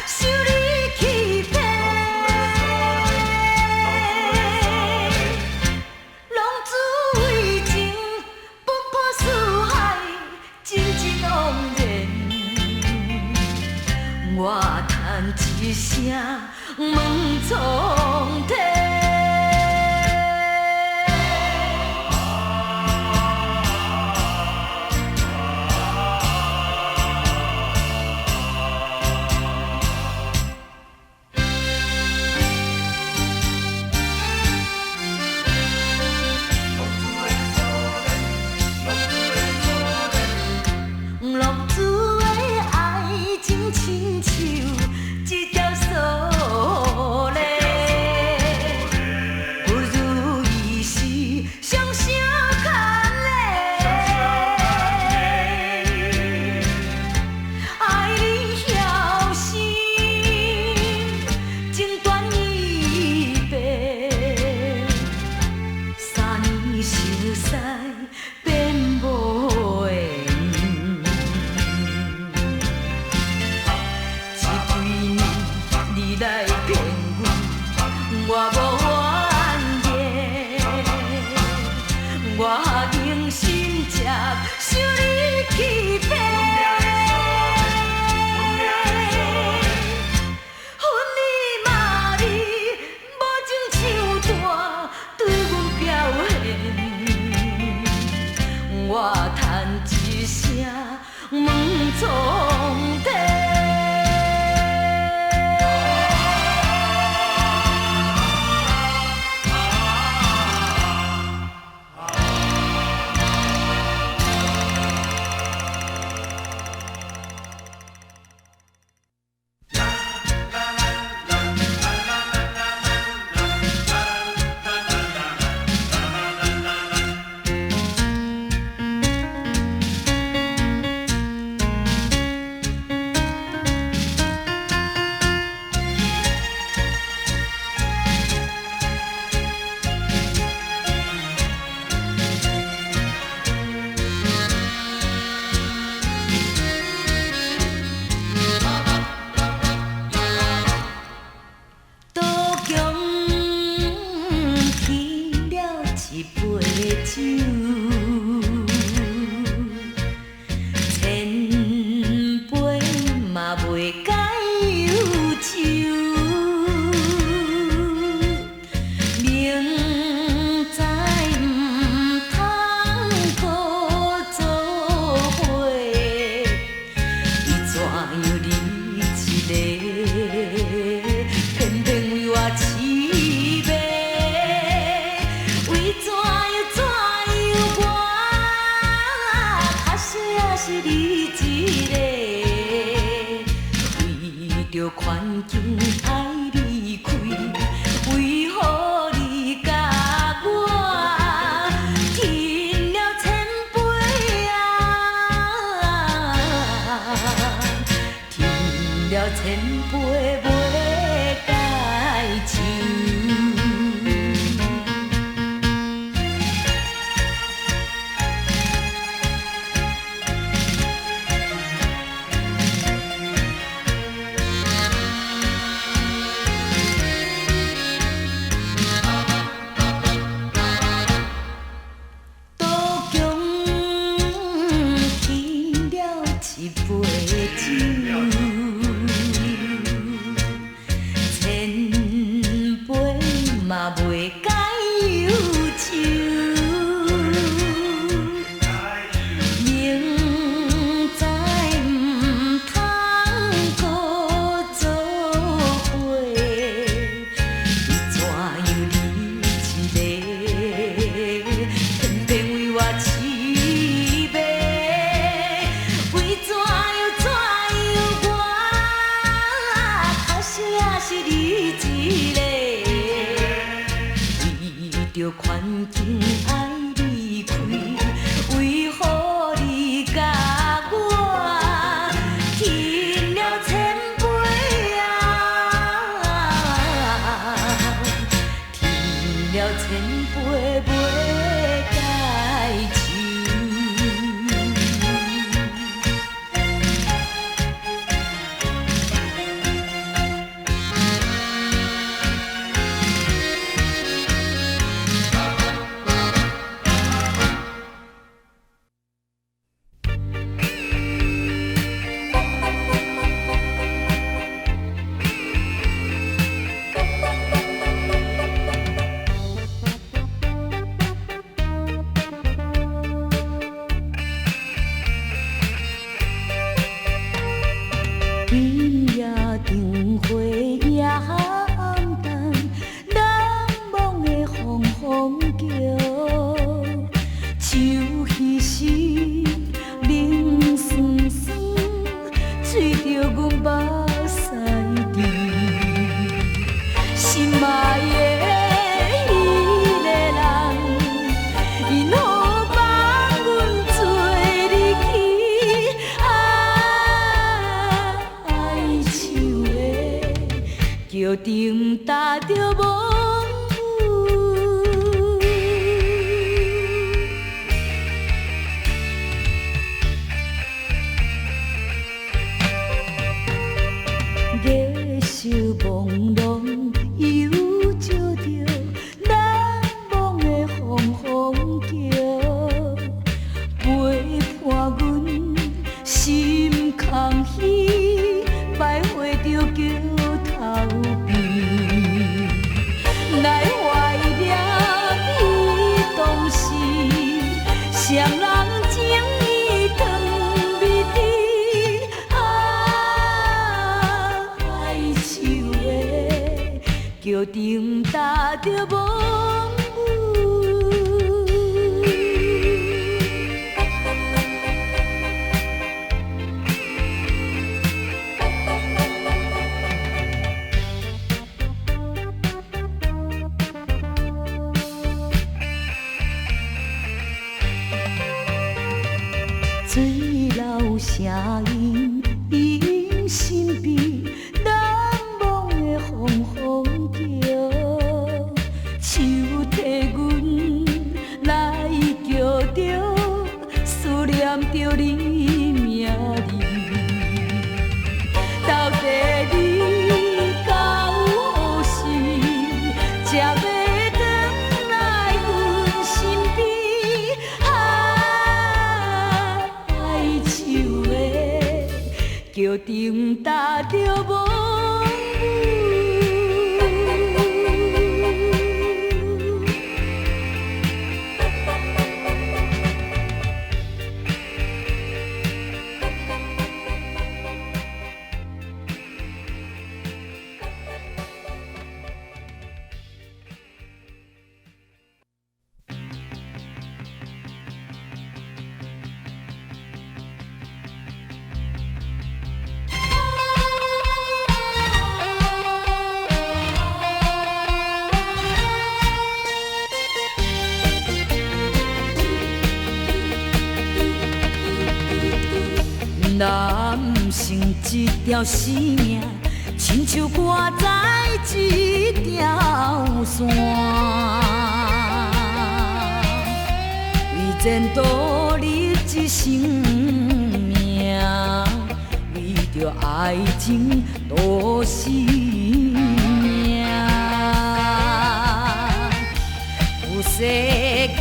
受你欺骗，浪子为情奔波四海，情情惘然。我叹一声问苍天。浪子的爱情亲像一条锁链，不如意时双双牵连。爱你晓心，情断意别，三年熟悉变无缘。你来骗我，我无怨言，我用心才受你欺骗。恨你骂你，无情像大对阮表现，我叹一声问苍天。今夜灯火也暗淡，难忘的风风桥，秋彼时冷酸酸，吹着阮目屎滴，心爱的。桥顶踏着梦月色朦胧，又照着难忘的风风桥，陪伴阮心空虚，摆回着桥。来怀念伊当时，双人情意糖蜜甜。哀愁的桥顶踏着梦水流声音引心悲，难忘的风风桥，手提阮来叫着，思念着你名字，到底你到何时才要？桥顶踏着梦男性一条生命，亲像挂在一条线，为前途立一生命，为着爱情赌生命，有世界。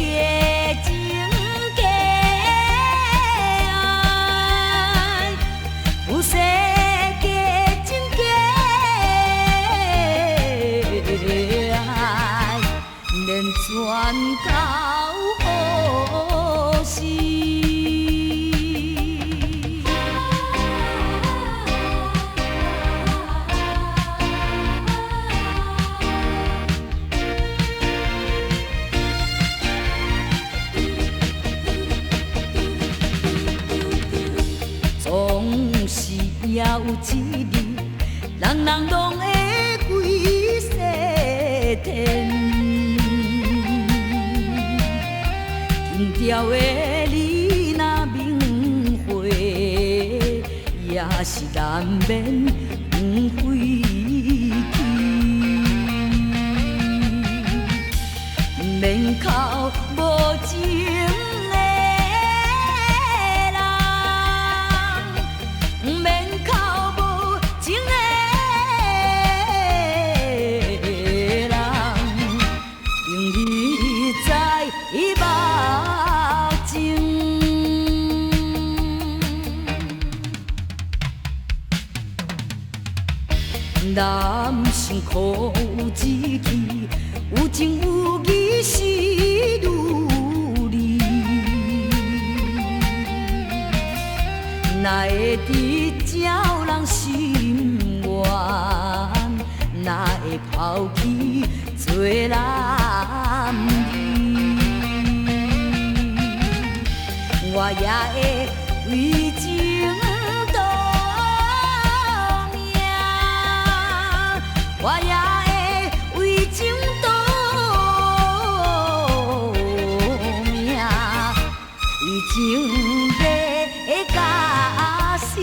传到何时？总是也有一日，人人拢会归西天。条的你若明慧，也是难免不回去。免靠无情的人，免靠无情的人，用你在伊目。男性靠自己，有情有义是如你。哪会伫鸟人心愿，哪会抛弃做男儿？我也会为情赌命，我也会为情赌命，为情要到死。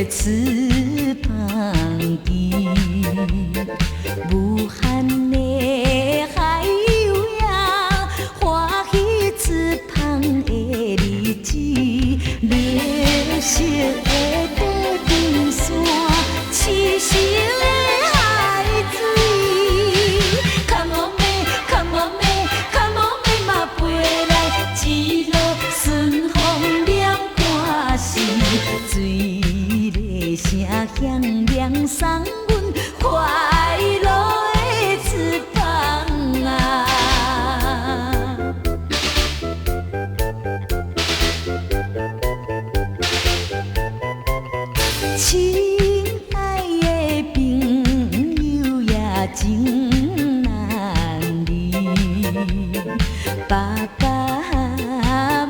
翅膀机，无限的海游泳，欢喜翅膀的日子，绿色的地平线，痴心的海水。Come on me, come on me, come on me， 嘛飞来一路顺风念歌词，水的声响亮送阮快乐的翅膀啊！亲爱的朋友也真难离，爸爸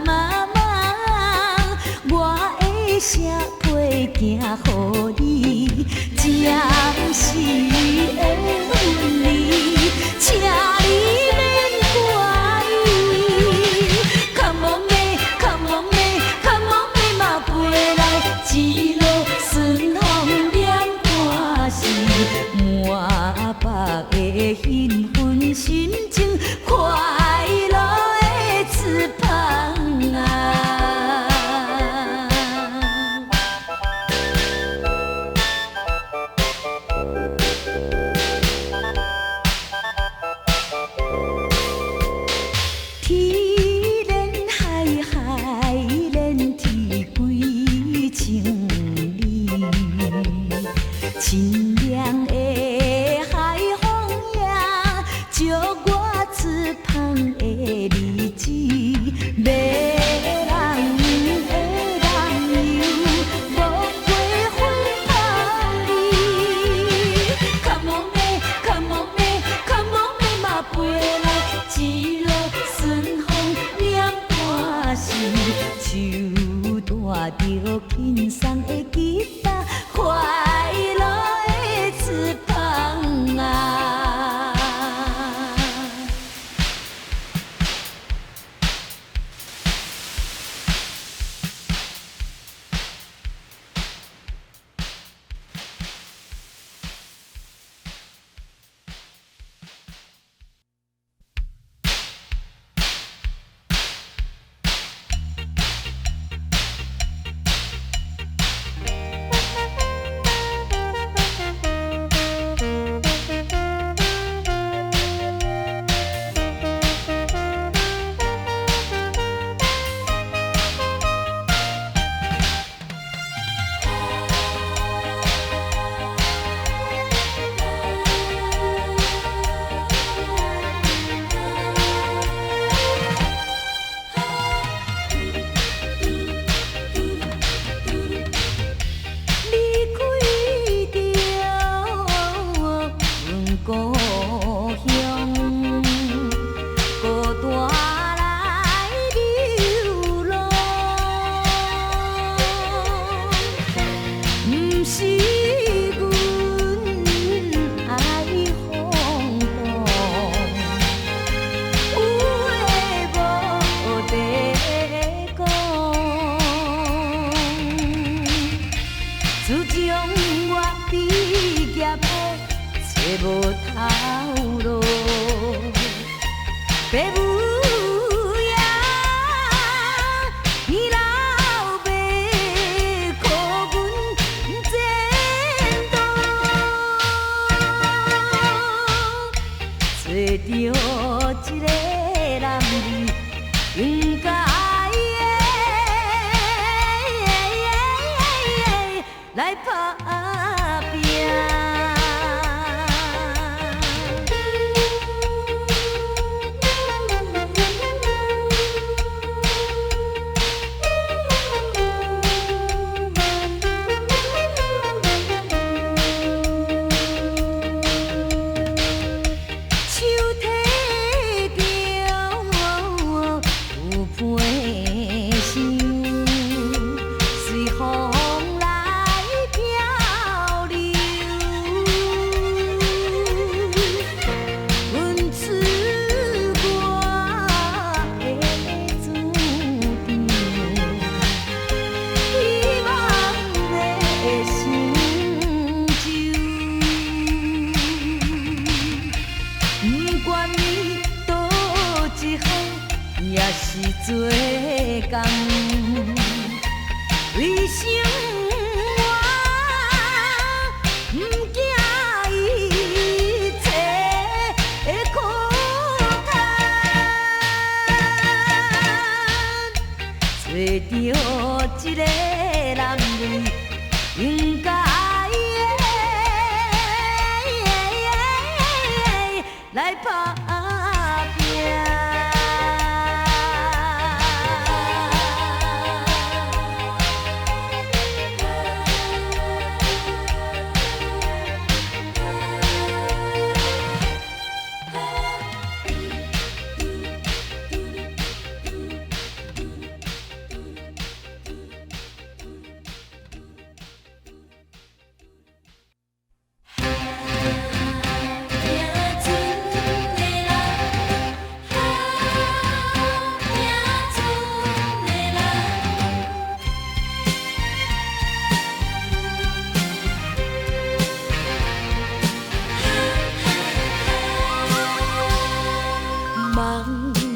妈妈，我的社会行予你，暂时的分离，请你免怪意。Come on me, come on me, come on me， 嘛飞来一路顺风念歌词，满腹的兴奋心情，快乐的翅膀啊！天连海，海连天，几千里，清凉的海风呀，照我翅膀的日子，迷人的人游，无过花里。Come on me, come on me, come on me， 嘛飞来一路顺风念歌词，手带着轻松的吉他，快乐的翅膀啊！无头路，爸母呀，你老爸靠阮前途，找着一个男儿，勇敢来打拼。随风来飘。一个男儿应该来打拼。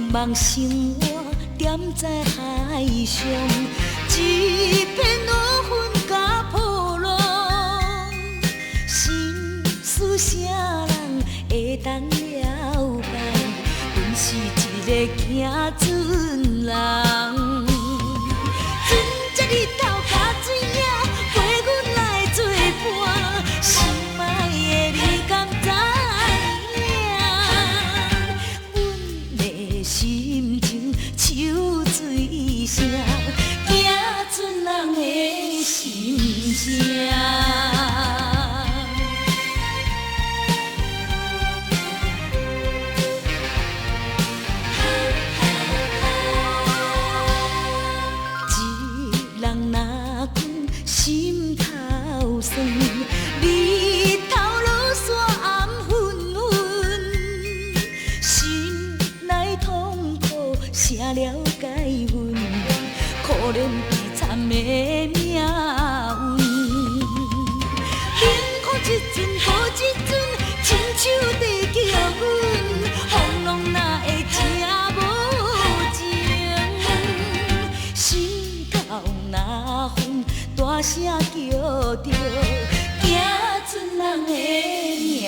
茫生活点在海上，一片乌云甲破浪，心事啥人会当了解？阮是一个行船人，船只日头甲水影陪阮来作伴，心爱的你敢知？心情秋水声，行船人的心声。一人若讲心头酸，日头落山暗昏昏，心内痛苦谁了解阮？可怜悲惨的命运，幸福一阵过一阵，亲像地叫阮，风浪哪会这无情？心到若昏，大声叫着行船人的命运。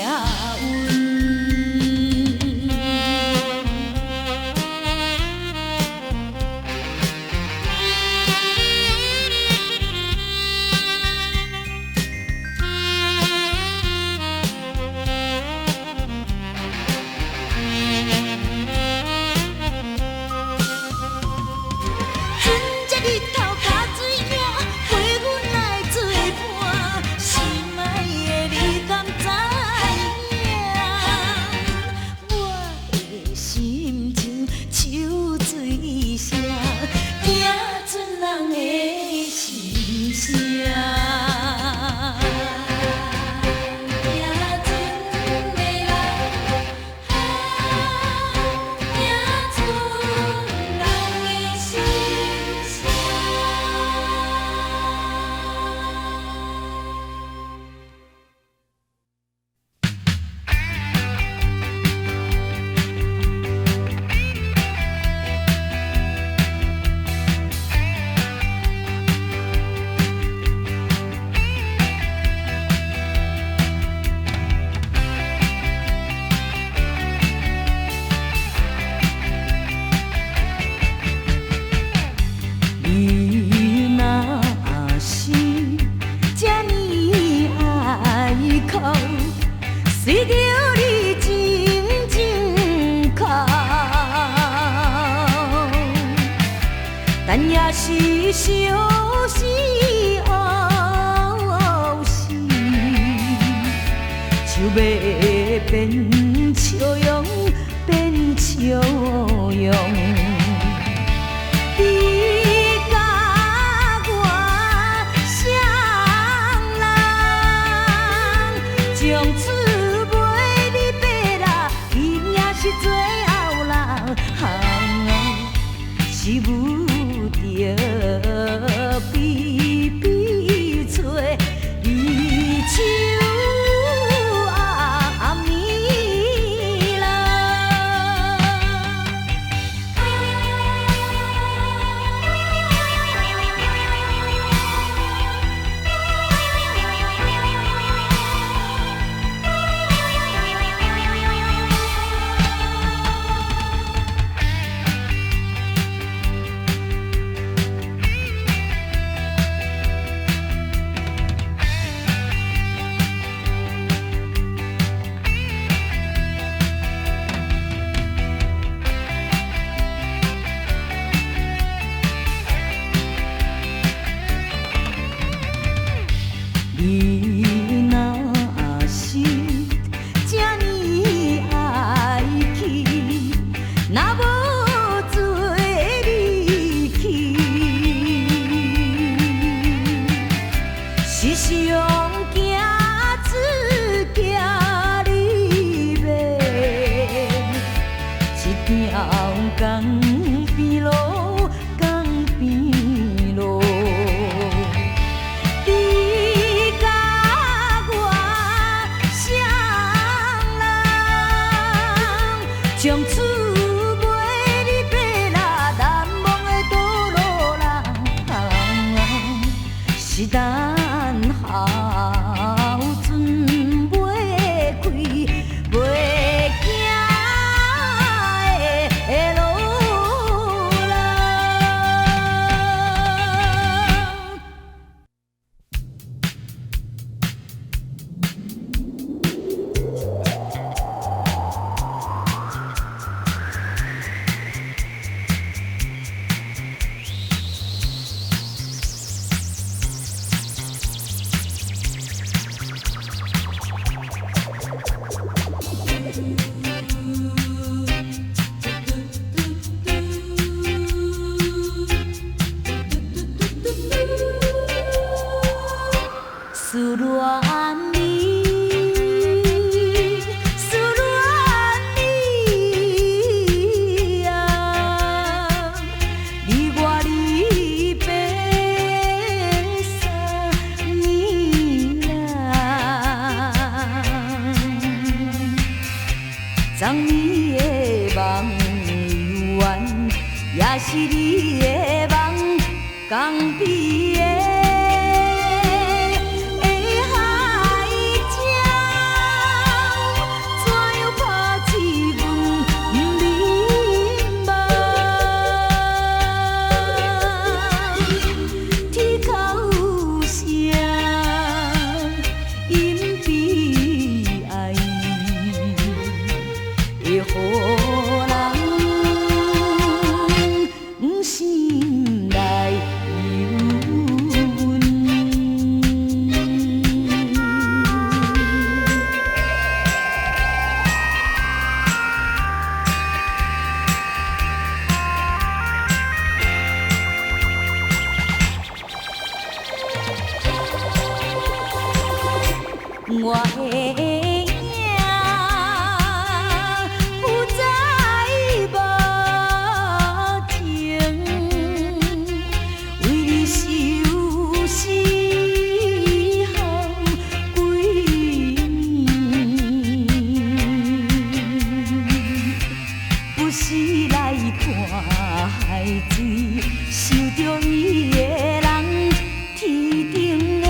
随着你静静哭，但也是相思后事，就要变笑容，变笑容。是有着悲悲催，离愁暗暝啦。你若是这呢爱去，若无做离去，时常惊自家里面，一条江边路，江边路。将厝卖你爬啦，难忘的道路人，是等候船袂开，袂行的路人。思恋你，思恋你啊！你我离别3年啦，昨暝的梦圆，也是你的梦，江边的。心内有我的影，不再无情，为你受死后几年，不是来看海水，想着伊的人，天顶的。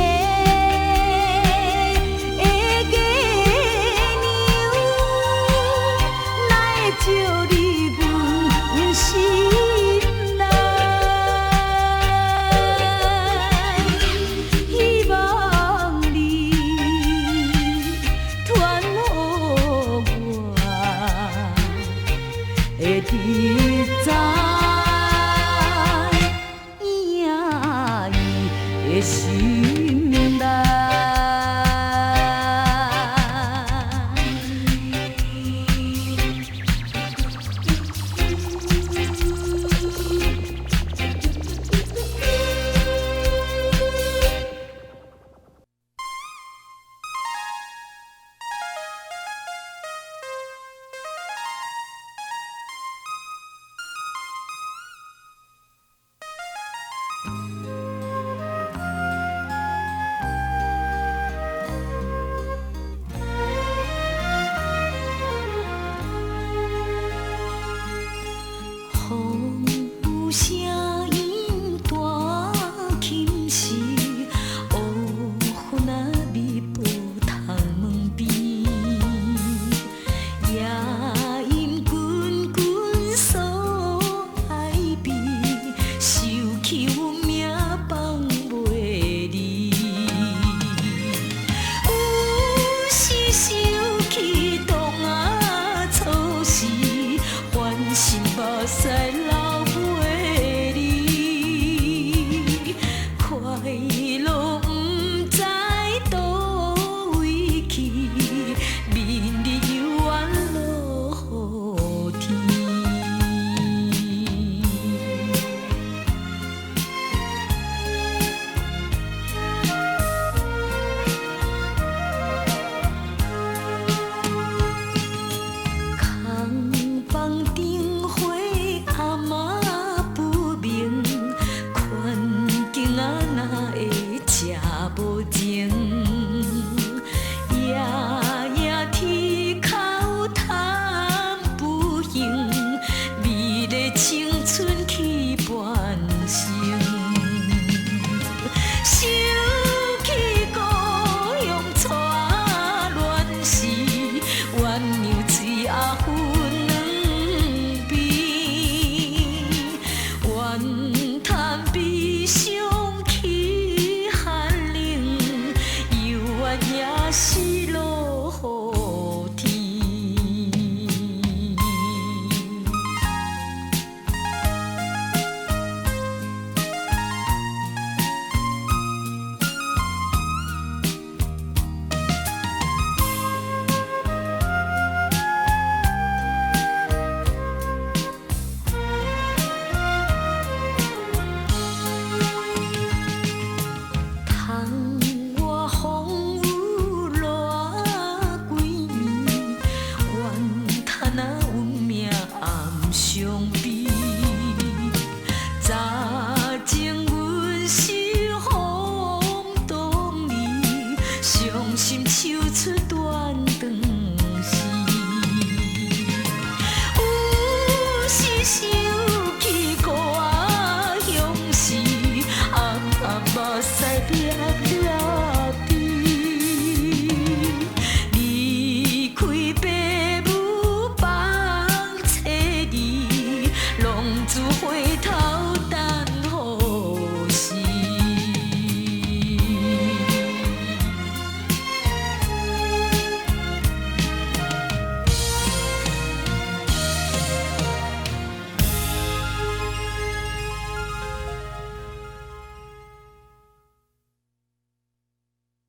照你阮心内，希望你传予我，会记在伊的心内。无情。